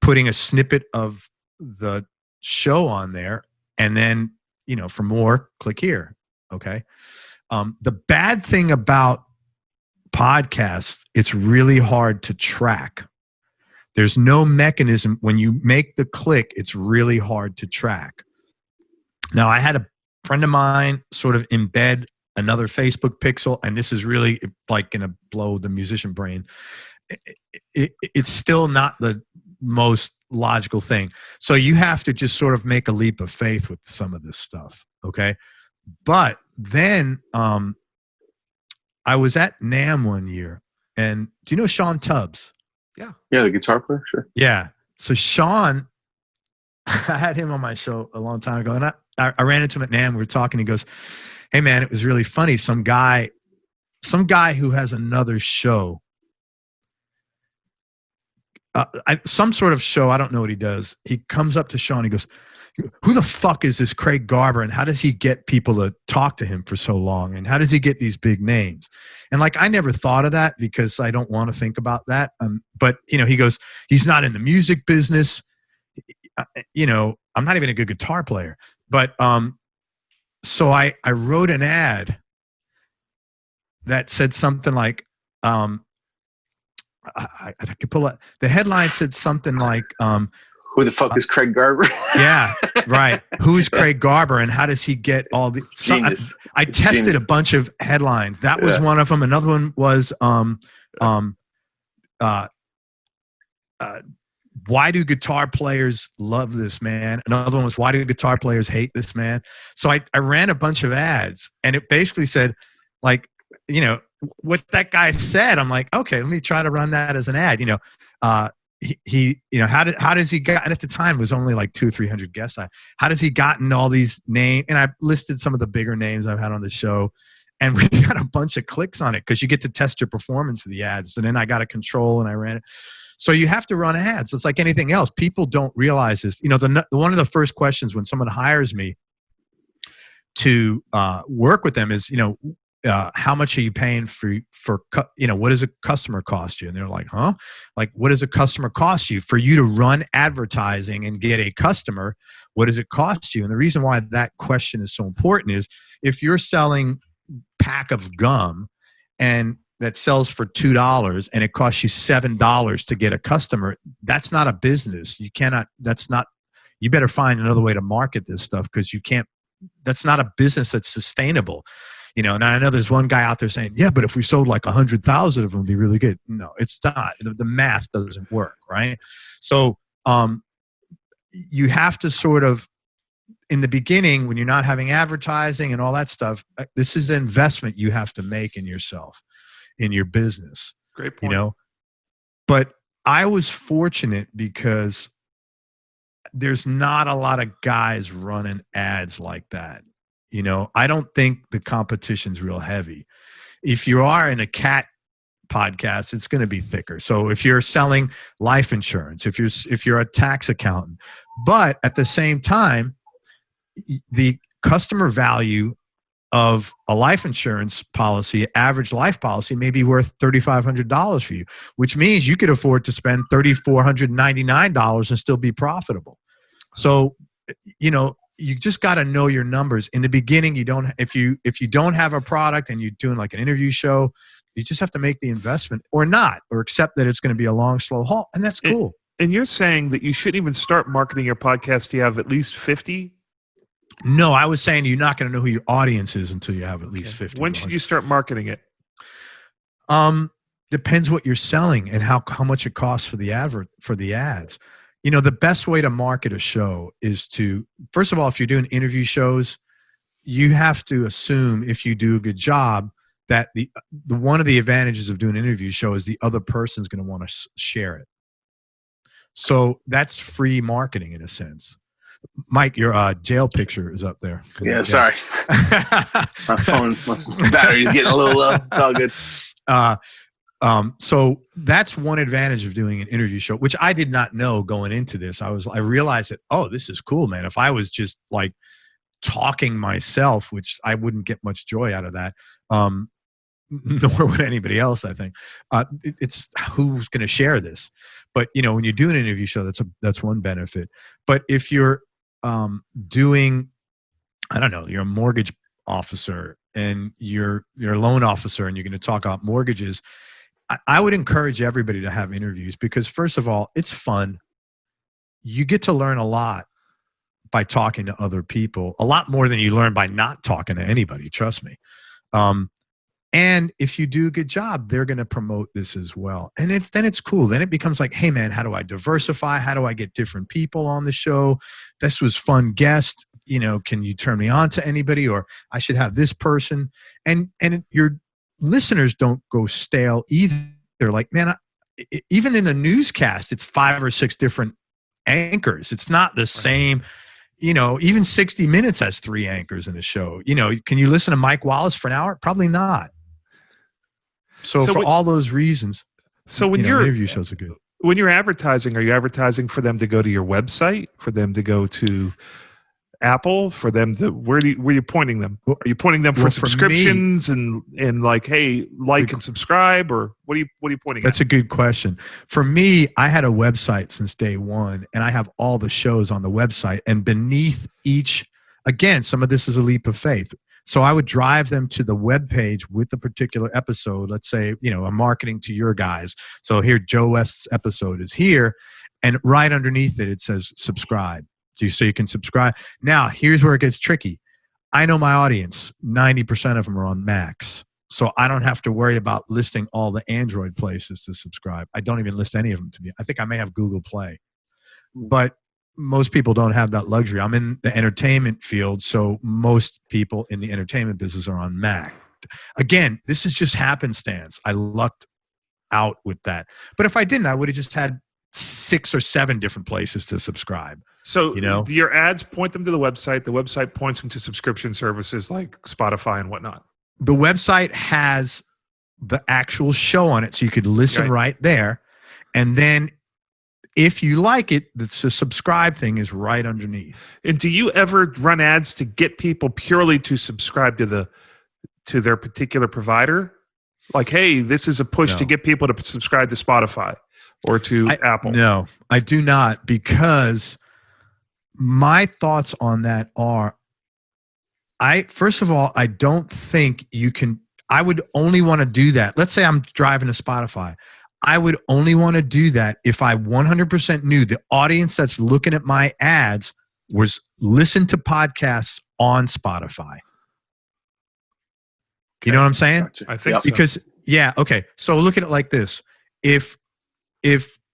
putting a snippet of the show on there, and then, you know, for more, click here. Okay. The bad thing about podcasts, it's really hard to track. There's no mechanism. When you make the click, it's really hard to track. Now, I had a friend of mine sort of embed another Facebook pixel, and this is really like going to blow the musician brain. It's still not the most logical thing. So you have to just sort of make a leap of faith with some of this stuff. Okay. But then I was at NAMM one year, and do you know Sean Tubbs? Yeah, the guitar player, sure. Yeah. So Sean, I had him on my show a long time ago, and I ran into him at NAMM. We were talking. He goes, "Hey man, it was really funny. Some guy who has another show, some sort of show. I don't know what he does. He comes up to Sean. He goes, 'Who the fuck is this Craig Garber, and how does he get people to talk to him for so long? And how does he get these big names?' And like, I never thought of that because I don't want to think about that. But you know, he goes, he's not in the music business. You know, I'm not even a good guitar player. But so I wrote an ad that said something like, I could pull it. The headline said something like, who the fuck is Craig Garber? Yeah, right. Who is Craig Garber, and how does he get all the? Genius. I tested Genius. a bunch of headlines. That was one of them. Another one was why do guitar players love this man? Another one was, why do guitar players hate this man? So I ran a bunch of ads, and it basically said, like, you know, what that guy said. I'm like, okay, let me try to run that as an ad. You know, he you know, how does he got, and at the time it was only like 200-300 guests. How does he gotten all these names? And I listed some of the bigger names I've had on the show, and we got a bunch of clicks on it because you get to test your performance of the ads. And then I got a control and I ran it. So you have to run ads. It's like anything else. People don't realize this. You know, one of the first questions when someone hires me to work with them is, you know, how much are you paying for, you know, what does a customer cost you? And they're like, huh? Like, what does a customer cost you? For you to run advertising and get a customer, what does it cost you? And the reason why that question is so important is, if you're selling pack of gum and that sells for $2 and it costs you $7 to get a customer, that's not a business. You better find another way to market this stuff, because that's not a business that's sustainable. You know, and I know there's one guy out there saying, yeah, but if we sold like 100,000 of them, it'd be really good. No, it's not. The math doesn't work, right? So you have to sort of, in the beginning, when you're not having advertising and all that stuff, this is an investment you have to make in yourself, in your business. Great point. You know, but I was fortunate because there's not a lot of guys running ads like that. You know, I don't think the competition's real heavy. If you are in a cat podcast, it's going to be thicker. So if you're selling life insurance, if you're a tax accountant, but at the same time, the customer value of a life insurance policy, average life policy, may be worth $3,500 for you, which means you could afford to spend $3,499 and still be profitable. So, you know, you just got to know your numbers. In the beginning, if you don't have a product and you're doing like an interview show, you just have to make the investment or not, or accept that it's going to be a long, slow haul. And that's cool. And you're saying that you shouldn't even start marketing your podcast. You have at least 50? No, I was saying you're not going to know who your audience is until you have at least 50. When should you start marketing it? Depends what you're selling and how much it costs for the ads. You know, the best way to market a show is to, first of all, if you're doing interview shows, you have to assume, if you do a good job, that the one of the advantages of doing an interview show is the other person's going to want to share it. So that's free marketing in a sense. Mike, your jail picture is up there. Yeah, sorry. My phone, my battery's getting a little low. It's all good. So that's one advantage of doing an interview show, which I did not know going into this. I realized that, oh, this is cool, man. If I was just like talking myself, which I wouldn't get much joy out of that, nor would anybody else, I think. It's who's going to share this. But, you know, when you do an interview show, that's one benefit. But if you're doing, I don't know, you're a mortgage officer and you're a loan officer and you're going to talk about mortgages, I would encourage everybody to have interviews because, first of all, it's fun. You get to learn a lot by talking to other people, a lot more than you learn by not talking to anybody, trust me. And if you do a good job, they're going to promote this as well. And then it's cool. Then it becomes like, hey, man, how do I diversify? How do I get different people on the show? This was fun guest. You know, can you turn me on to anybody? Or I should have this person. And your listeners don't go stale either. They're like, man, even in the newscast, it's 5 or 6 different anchors. It's not the same. You know, even 60 Minutes has 3 anchors in a show. You know, can you listen to Mike Wallace for an hour? Probably not. So for all those reasons, when your interview shows are good. When you're advertising, are you advertising for them to go to your website, for them to go to Apple, for them to where are you pointing them? Are you pointing them for subscriptions and like, hey, like and subscribe, or what are you pointing at? That's a good question. For me, I had a website since day one, and I have all the shows on the website, and beneath each, again, some of this is a leap of faith. So I would drive them to the web page with the particular episode. Let's say, you know, I'm marketing to your guys. So here, Joe West's episode is here, and right underneath it says subscribe. So you can subscribe. Now, here's where it gets tricky. I know my audience, 90% of them are on Macs. So I don't have to worry about listing all the Android places to subscribe. I don't even list any of them to me. I think I may have Google Play. But most people don't have that luxury. I'm in the entertainment field, so most people in the entertainment business are on Mac. Again, this is just happenstance. I lucked out with that. But if I didn't, I would have just had 6 or 7 different places to subscribe. So, you know, your ads point them to the website. The website points them to subscription services like Spotify and whatnot. The website has the actual show on it, so you could listen right there. And then if you like it, the subscribe thing is right underneath. And do you ever run ads to get people purely to subscribe to their particular provider? Like, hey, this is a push to get people to subscribe to Spotify or to Apple. No, I do not, because my thoughts on that are, first of all, I don't think you can, I would only want to do that. Let's say I'm driving to Spotify. I would only want to do that if I 100% knew the audience that's looking at my ads was listen to podcasts on Spotify. You know what I'm saying? Gotcha. I think so. Because, okay. So look at it like this. If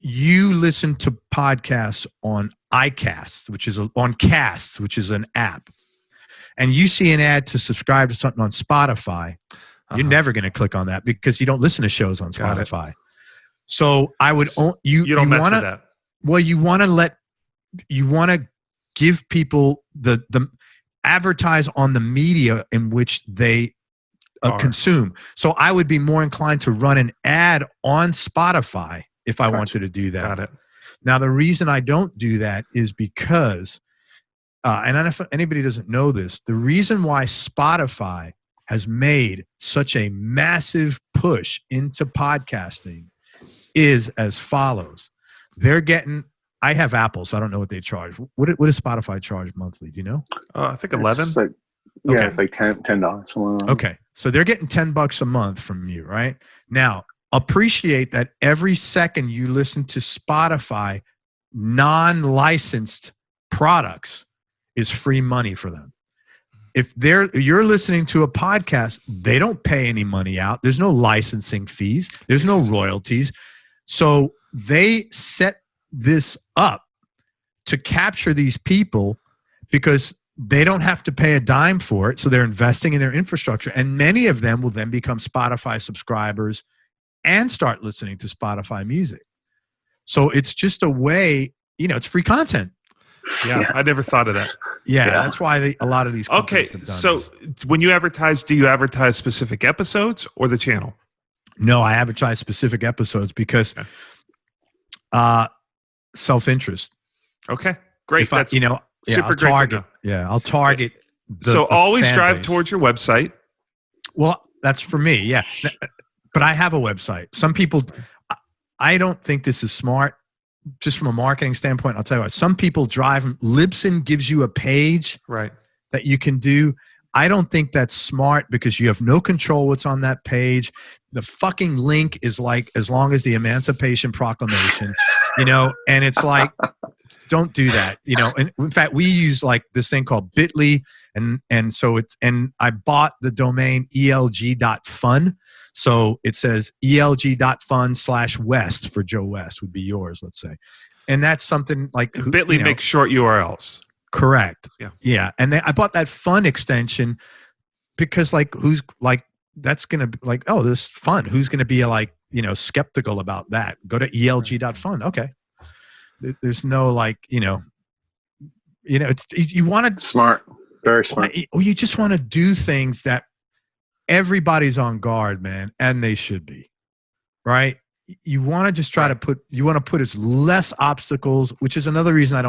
you listen to podcasts on iCast, on Cast, which is an app, and you see an ad to subscribe to something on Spotify, you're never going to click on that because you don't listen to shows on Spotify. So I would you don't mess with that. Well, you want to give people the advertise on the media in which they consume. So I would be more inclined to run an ad on Spotify if I wanted to do that. Got it. Now, the reason I don't do that is because and I don't know if anybody doesn't know this, the reason why Spotify has made such a massive push into podcasting is as follows. They're getting, I have Apple, so I don't know what they charge. What does Spotify charge monthly? Do you know? I think 11. It's like, Okay. it's like $10. Okay. So they're getting $10 a month from you, right? Now, appreciate that every second you listen to Spotify non-licensed products is free money for them. If you're listening to a podcast, they don't pay any money out. There's no licensing fees. There's no royalties. So they set this up to capture these people because they don't have to pay a dime for it. So they're investing in their infrastructure. And many of them will then become Spotify subscribers and start listening to Spotify music. So it's just a way, it's free content. Yeah, I never thought of that. Yeah. That's why a lot of these companies have done so this. when you advertise, do you advertise specific episodes or the channel? No, I advertise specific episodes because self-interest. Okay, great. If I'll super great to target. know. Yeah, I'll target. So always fan drive base. towards your website. Well, that's for me. Yeah, but I have a website. Some people, I don't think this is smart. Just from a marketing standpoint, I'll tell you what. Some people drive. Libsyn gives you a page Right. that you can do. I don't think that's smart because you have no control what's on that page. The fucking link is like as long as the Emancipation Proclamation, and it's like, don't do that, And in fact, we use like this thing called Bitly, and so and I bought the domain elg.fun. So it says elg.fun/West for Joe West would be yours, let's say. And that's something like Bitly makes short URLs. Correct. Yeah. Yeah. And then I bought that fun extension because that's going to be like, oh, this is fun. Who's going to be skeptical about that? Go to elg.fun. Okay. There's no it's, you want to Smart. Very smart. or you just want to do things that everybody's on guard, man. And they should be, right? You want to just try to put as less obstacles, which is another reason I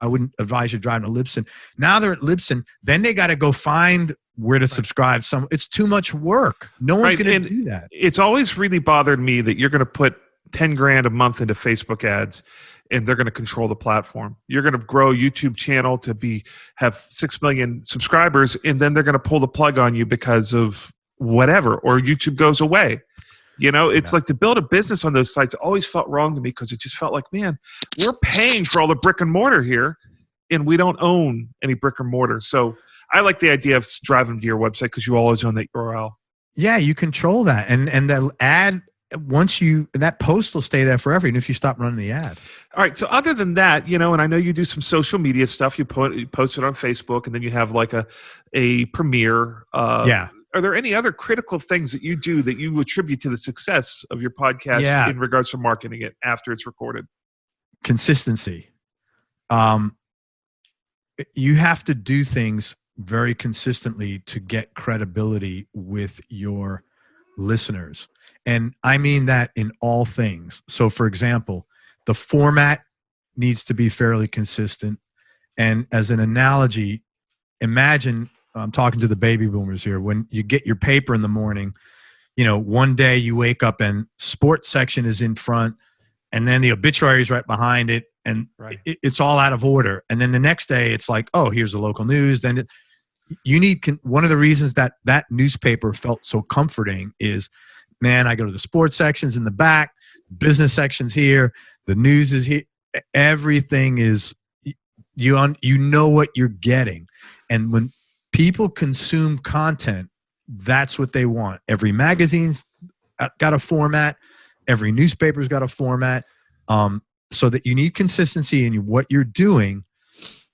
wouldn't advise you driving to Libsyn. Now they're at Libsyn, then they got to go find where to subscribe. It's too much work. No one's going to do that. It's always really bothered me that you're going to put 10 grand a month into Facebook ads and they're going to control the platform. You're going to grow a YouTube channel to have 6 million subscribers, and then they're going to pull the plug on you because of whatever, or YouTube goes away. It's like to build a business on those sites always felt wrong to me because it just felt like, man, we're paying for all the brick and mortar here and we don't own any brick and mortar. So I like the idea of driving to your website because you always own that URL. Yeah, you control that. And the ad, that post will stay there forever, even if you stop running the ad. All right. So other than that, and I know you do some social media stuff. You post it on Facebook, and then you have like a premiere. Yeah. Are there any other critical things that you do that you attribute to the success of your podcast in regards to marketing it after it's recorded? Consistency. You have to do things very consistently to get credibility with your listeners. And I mean that in all things. So for example, the format needs to be fairly consistent. And as an analogy, imagine, I'm talking to the baby boomers here. When you get your paper in the morning, one day you wake up and sports section is in front, and then the obituary is right behind it, and it's all out of order. And then the next day it's like, oh, here's the local news. Then one of the reasons that newspaper felt so comforting is, man, I go to the sports sections in the back, business sections here, the news is here. Everything is, you know what you're getting. And when people consume content, that's what they want. Every magazine's got a format. Every newspaper's got a format. So that you need consistency in what you're doing.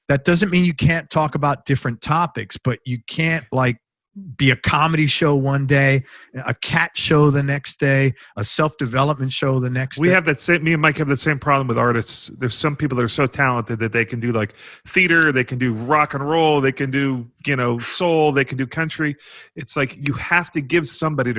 That doesn't mean you can't talk about different topics, but you can't be a comedy show one day, a cat show the next day, a self-development show the next day. We have that same, me and Mike have the same problem with artists. There's some people that are so talented that they can do theater, they can do rock and roll, they can do, soul, they can do country. It's like you have to give somebody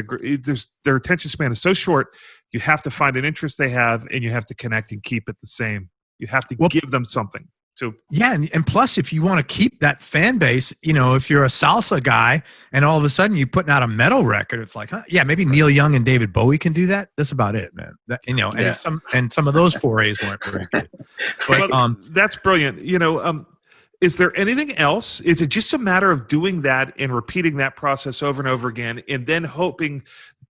their attention span is so short. You have to find an interest they have and you have to connect and keep it the same. You have to give them something. too. Yeah, and plus, if you want to keep that fan base, if you're a salsa guy and all of a sudden you're putting out a metal record, it's like, yeah, maybe Neil Young and David Bowie can do that. That's about it, man. And some of those forays weren't very good. But that's brilliant. Is there anything else? Is it just a matter of doing that and repeating that process over and over again, and then hoping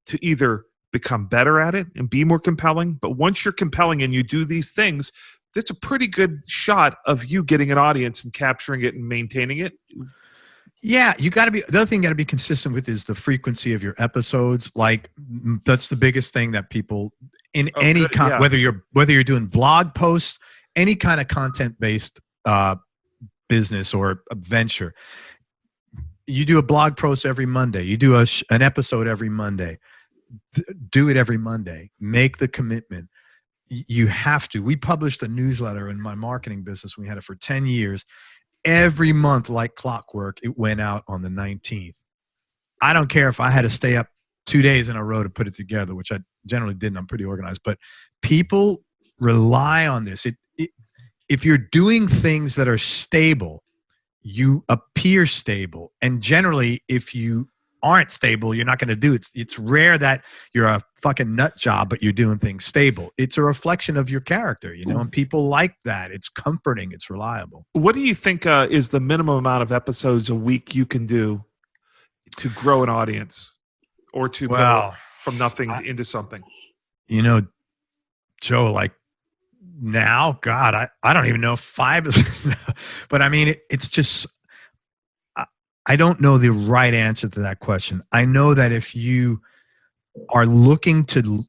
to either become better at it and be more compelling? But once you're compelling and you do these things, that's a pretty good shot of you getting an audience and capturing it and maintaining it. Yeah, the other thing you got to be consistent with is the frequency of your episodes. Like, that's the biggest thing that people in whether you're doing blog posts, any kind of content based business or a venture, you do a blog post every Monday, you do an episode every Monday. Do it every Monday. Make the commitment. You have to. We published a newsletter in my marketing business. We had it for 10 years. Every month, like clockwork, it went out on the 19th. I don't care if I had to stay up 2 days in a row to put it together, which I generally didn't. I'm pretty organized. But people rely on this. If you're doing things that are stable, you appear stable. And generally, if you aren't stable, you're not going to do it. It's rare that you're a fucking nut job, but you're doing things stable. It's a reflection of your character, and people like that. It's comforting. It's reliable. What do you think is the minimum amount of episodes a week you can do to grow an audience or to go from nothing into something? Joe, like now, God, I don't even know if 5 is enough. But I mean, it's just, I don't know the right answer to that question. I know that if you are looking to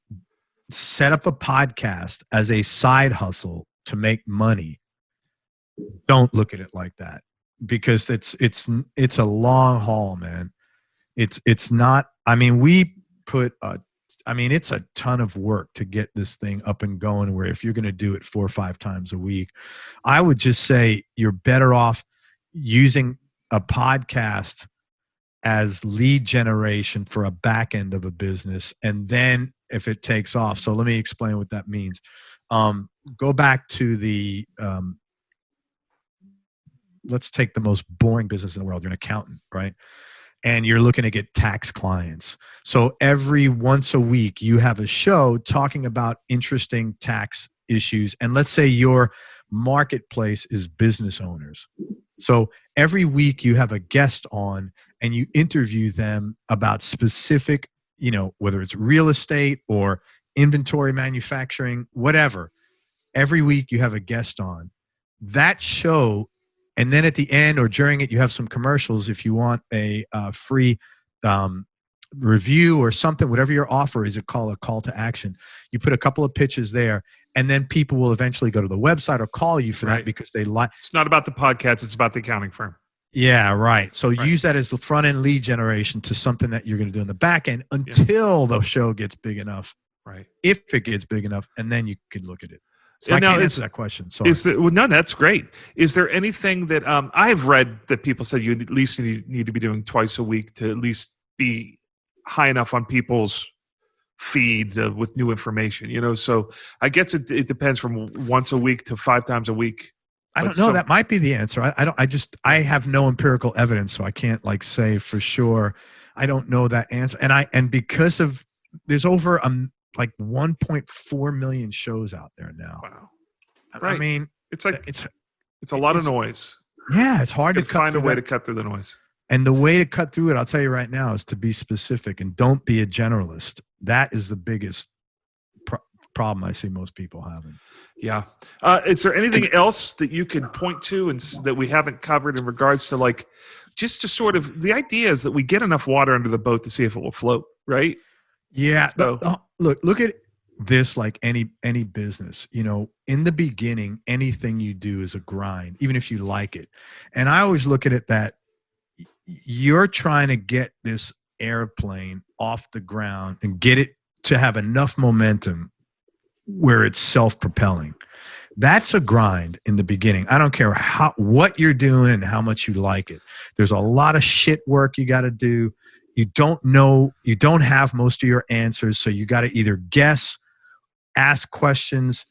set up a podcast as a side hustle to make money, don't look at it like that, because it's a long haul, man. It's not. I mean, it's a ton of work to get this thing up and going. Where if you're going to do it 4 or 5 times a week, I would just say you're better off using a podcast as lead generation for a back end of a business. And then if it takes off. So let me explain what that means. Go back to let's take the most boring business in the world. You're an accountant, right? And you're looking to get tax clients. So every once a week you have a show talking about interesting tax issues. And let's say your marketplace is business owners. So every week you have a guest on and you interview them about specific, whether it's real estate or inventory manufacturing, whatever. Every week you have a guest on. That show, and then at the end or during it, you have some commercials if you want a free review or something, whatever your offer is, a call to action. You put a couple of pitches there, and then people will eventually go to the website or call you for that because they like. It's not about the podcast; it's about the accounting firm. Yeah, right. So use that as the front end lead generation to something that you're going to do in the back end until the show gets big enough. Right. If it gets big enough, and then you can look at it. So and I can't answer that question. Sorry. No, that's great. Is there anything that I've read that people said you at least need to be doing twice a week to at least be high enough on people's feed with new information, so I guess it depends from once a week to 5 times a week. I don't know. That might be the answer. I have no empirical evidence, so I can't say for sure. I don't know that answer. And because of, there's over 1.4 million shows out there now. Wow. Right. I mean, it's a lot of noise. Yeah. It's hard to find a way to cut through the noise. And the way to cut through it, I'll tell you right now, is to be specific and don't be a generalist. That is the biggest problem I see most people having. Yeah. Is there anything else that you can point to and that we haven't covered in regards to just to sort of, the idea is that we get enough water under the boat to see if it will float, right? Yeah. So, look at this like any business. In the beginning, anything you do is a grind, even if you like it. And I always look at it that you're trying to get this airplane off the ground and get it to have enough momentum where it's self-propelling. That's a grind in the beginning. I don't care what you're doing and how much you like it. There's a lot of shit work you got to do. You don't know, you don't have most of your answers. So you got to either guess, ask questions,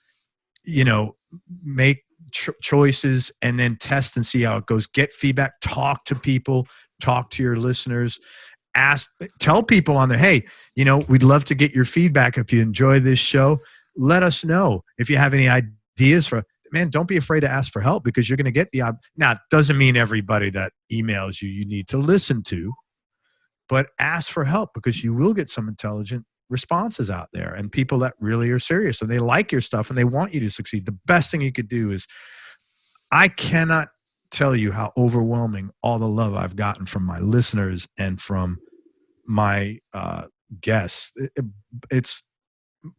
make choices and then test and see how it goes. Get feedback, talk to people, talk to your listeners, tell people on there, hey, we'd love to get your feedback. If you enjoy this show, let us know. If you have any ideas man, don't be afraid to ask for help, because you're going to get now, it doesn't mean everybody that emails you need to listen to, but ask for help, because you will get some intelligent responses out there and people that really are serious and they like your stuff and they want you to succeed. The best thing you could do is, I cannot tell you how overwhelming all the love I've gotten from my listeners and from my guests. It's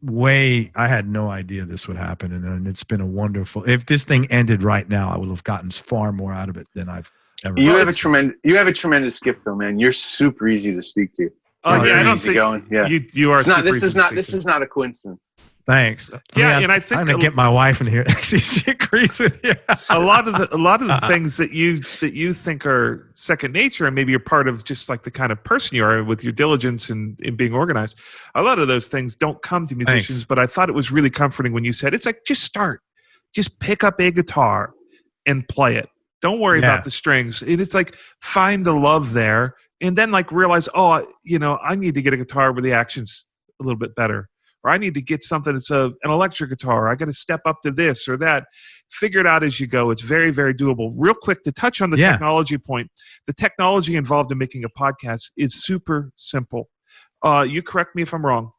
I had no idea this would happen. And it's been a wonderful, if this thing ended right now, I would have gotten far more out of it than I've ever. You have a tremendous gift though, man. You're super easy to speak to. Oh yeah, I don't think you are. This is not a coincidence. Thanks. Yeah, and I think I'm gonna get my wife in here. She agrees with you. a lot of the things that you think are second nature, and maybe you're part of just like the kind of person you are with your diligence and in being organized. A lot of those things don't come to musicians, but I thought it was really comforting when you said it's like, just start, just pick up a guitar and play it. Don't worry about the strings. And it's like, find the love there, and then like realize, I need to get a guitar where the action's a little bit better. Or I need to get something that's an electric guitar. I got to step up to this or that. Figure it out as you go. It's very, very doable. Real quick, to touch on the technology point, the technology involved in making a podcast is super simple. You correct me if I'm wrong.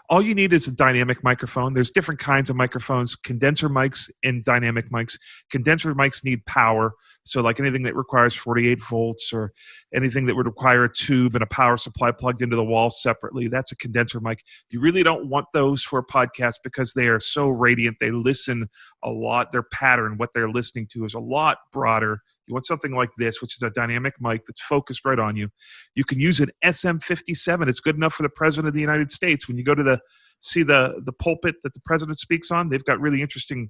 All you need is a dynamic microphone. There's different kinds of microphones, condenser mics and dynamic mics. Condenser mics need power. So like anything that requires 48 volts or anything that would require a tube and a power supply plugged into the wall separately, that's a condenser mic. You really don't want those for a podcast because they are so radiant. They listen a lot. Their pattern, what they're listening to, is a lot broader. You want something like this, which is a dynamic mic that's focused right on you. You can use an SM57. It's good enough for the President of the United States. When you go to see the pulpit that the President speaks on, they've got really interesting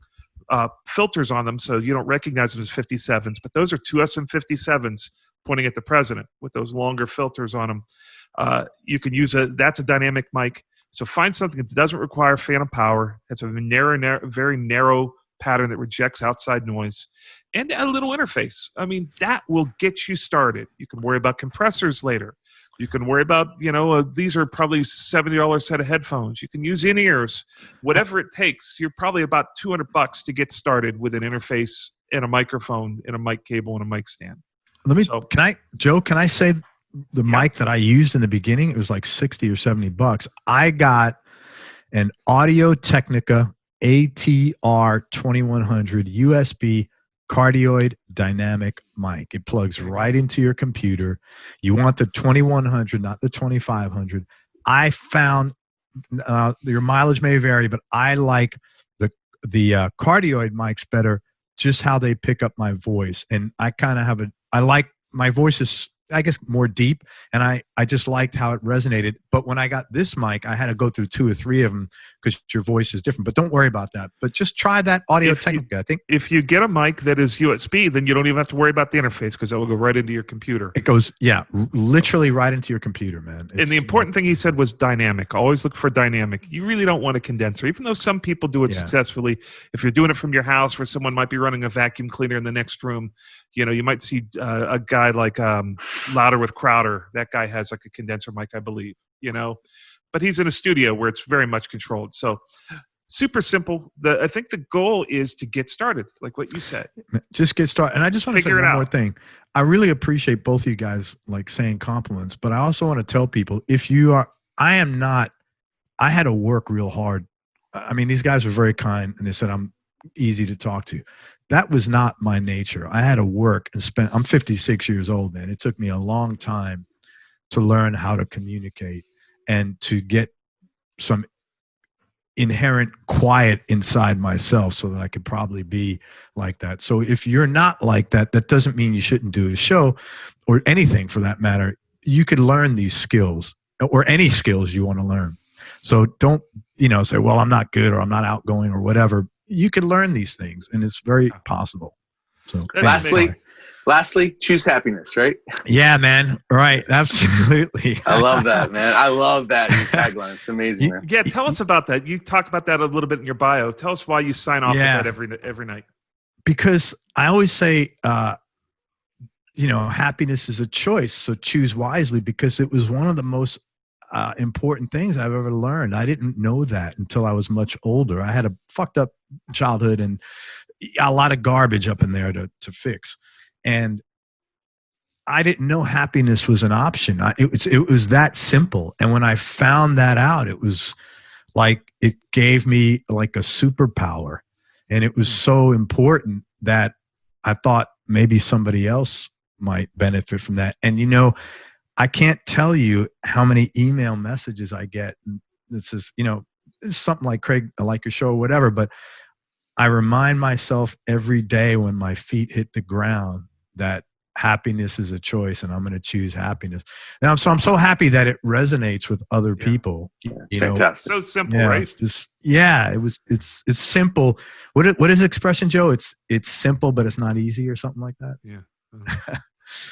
filters on them, so you don't recognize them as 57s. But those are two SM57s pointing at the President with those longer filters on them. You can use that's a dynamic mic. So find something that doesn't require phantom power. That's a very narrow pattern that rejects outside noise, and a little interface. I mean, that will get you started. You can worry about compressors later. You can worry about, these are probably $70 set of headphones. You can use in-ears, whatever it takes. You're probably about $200 to get started with an interface and a microphone and a mic cable and a mic stand. Can I say the mic that I used in the beginning? It was like 60 or 70 bucks. I got an Audio-Technica ATR 2100 USB cardioid dynamic mic. It plugs right into your computer. You want the 2100, not the 2500. I found your mileage may vary, but I like the cardioid mics better, just how they pick up my voice. And I kind of I like my voice is, I guess, more deep, and I just liked how it resonated. But when I got this mic, I had to go through 2 or 3 of them because your voice is different. But don't worry about that. But just try that Audio-Technica. I think if you get a mic that is USB, then you don't even have to worry about the interface because that will go right into your computer. It goes, literally right into your computer, man. And the important thing he said was dynamic. Always look for dynamic. You really don't want a condenser, even though some people do it successfully. If you're doing it from your house, where someone might be running a vacuum cleaner in the next room, you might see a guy like Louder with Crowder. That guy has like a condenser mic, I believe, but he's in a studio where it's very much controlled. So super simple. I think the goal is to get started, like what you said. Just get started. And I just want to say one more thing. I really appreciate both of you guys like saying compliments, but I also want to tell people, I had to work real hard. I mean, these guys were very kind and they said I'm easy to talk to. That was not my nature. I had to work and I'm 56 years old, man. It took me a long time to learn how to communicate and to get some inherent quiet inside myself so that I could probably be like that. So if you're not like that, that doesn't mean you shouldn't do a show or anything for that matter. You could learn these skills or any skills you want to learn. So don't, say, well, I'm not good or I'm not outgoing or whatever. You can learn these things and it's very possible. So lastly, choose happiness, right? Yeah, man. Right. Absolutely. I love that, man. I love that tagline. It's amazing, man. Yeah. Tell us about that. You talk about that a little bit in your bio. Tell us why you sign off with that every night. because I always say, happiness is a choice. So choose wisely, because it was one of the most important things I've ever learned. I didn't know that until I was much older. I had a fucked up childhood and a lot of garbage up in there to fix. And I didn't know happiness was an option. It was that simple. And when I found that out, it was like, it gave me like a superpower. And it was so important that I thought maybe somebody else might benefit from that. And, I can't tell you how many email messages I get. That says, it's something like, Craig, I like your show or whatever, but I remind myself every day when my feet hit the ground that happiness is a choice, and I'm going to choose happiness. Now, so I'm so happy that it resonates with other people. It's fantastic. So simple, right? It's just, it's simple. What is the expression, Joe? It's simple, but it's not easy, or something like that. Yeah.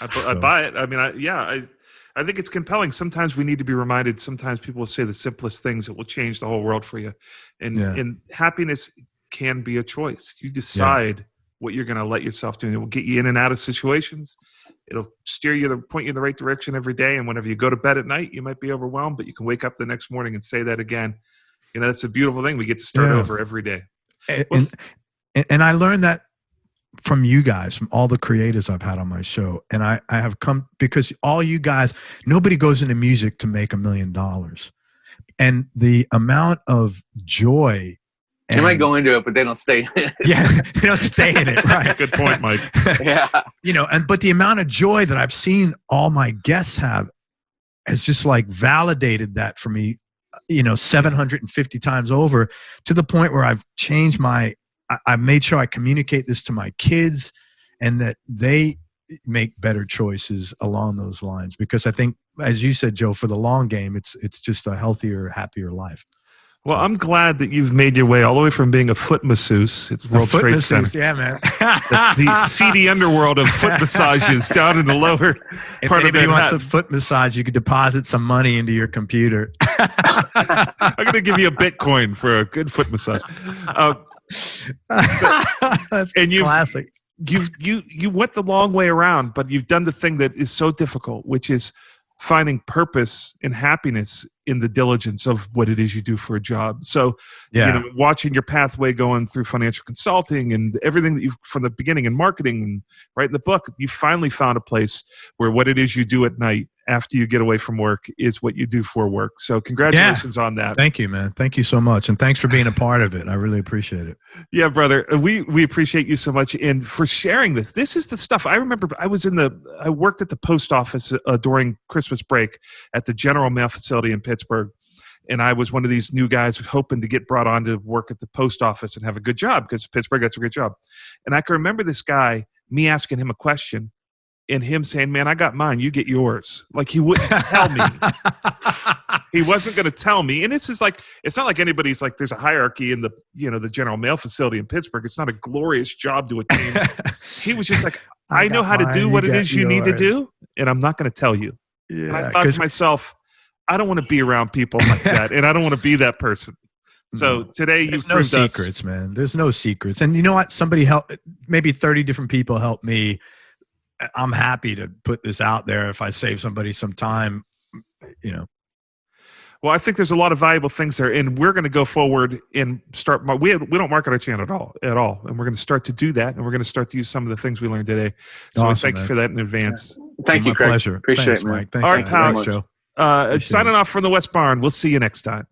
I buy it. I mean, I think it's compelling. Sometimes we need to be reminded. Sometimes people will say the simplest things that will change the whole world for you. And happiness can be a choice. You decide what you're going to let yourself do. And it will get you in and out of situations. It'll steer you, point you in the right direction every day. And whenever you go to bed at night, you might be overwhelmed, but you can wake up the next morning and say that again. That's a beautiful thing. We get to start over every day. And I learned that from you guys, from all the creators I've had on my show. And I have come, because all you guys, nobody goes into music to make $1 million. And the amount of joy. They might go into it, but they don't stay in it. Yeah, they don't stay in it. Right. Good point, Mike. Yeah. But the amount of joy that I've seen all my guests have has just like validated that for me, 750 times over, to the point where I've changed I made sure I communicate this to my kids, and that they make better choices along those lines. Because I think, as you said, Joe, for the long game, it's just a healthier, happier life. Well, I'm glad that you've made your way all the way from being a foot masseuse at World Trade Center. Yeah, man. the seedy underworld of foot massages down in the lower If part of anybody Manhattan. wants a foot massage, you could deposit some money into your computer. I'm going to give you a Bitcoin for a good foot massage. That's classic. You went the long way around, but you've done the thing that is so difficult, which is finding purpose and happiness in the diligence of what it is you do for a job. So, watching your pathway going through financial consulting and everything that you've from the beginning in marketing and writing the book, you finally found a place where what it is you do at night after you get away from work is what you do for work. So congratulations on that. Thank you, man. Thank you so much. And thanks for being a part of it. I really appreciate it. Yeah, brother. We appreciate you so much. And for sharing this. This is the stuff. I remember I worked at the post office during Christmas break at the General Mail facility in Pittsburgh. And I was one of these new guys hoping to get brought on to work at the post office and have a good job, because Pittsburgh, that's a great job. And I can remember this guy, me asking him a question, and him saying, "Man, I got mine, you get yours." Like, he wouldn't tell me. He wasn't going to tell me. And this is like, it's not like anybody's like, there's a hierarchy in the, the General Mail facility in Pittsburgh. It's not a glorious job to attain. He was just like, I know how to do what it is you need to do, and I'm not going to tell you. Yeah, and I thought to myself, I don't want to be around people like that, and I don't want to be that person. So today there's you've no proved us. secrets, man. There's no secrets. And you know what? Somebody helped, maybe 30 different people helped me. I'm happy to put this out there if I save somebody some time, Well, I think there's a lot of valuable things there, and we're going to go forward and start. We don't market our channel at all, and we're going to start to do that, and we're going to start to use some of the things we learned today. So Awesome, thank you for that in advance. Thank you, Craig. Pleasure. Appreciate Thanks, it, man. Mike. Thanks, All right, Thanks, pal. Joe. Signing off from the West Barn. We'll see you next time.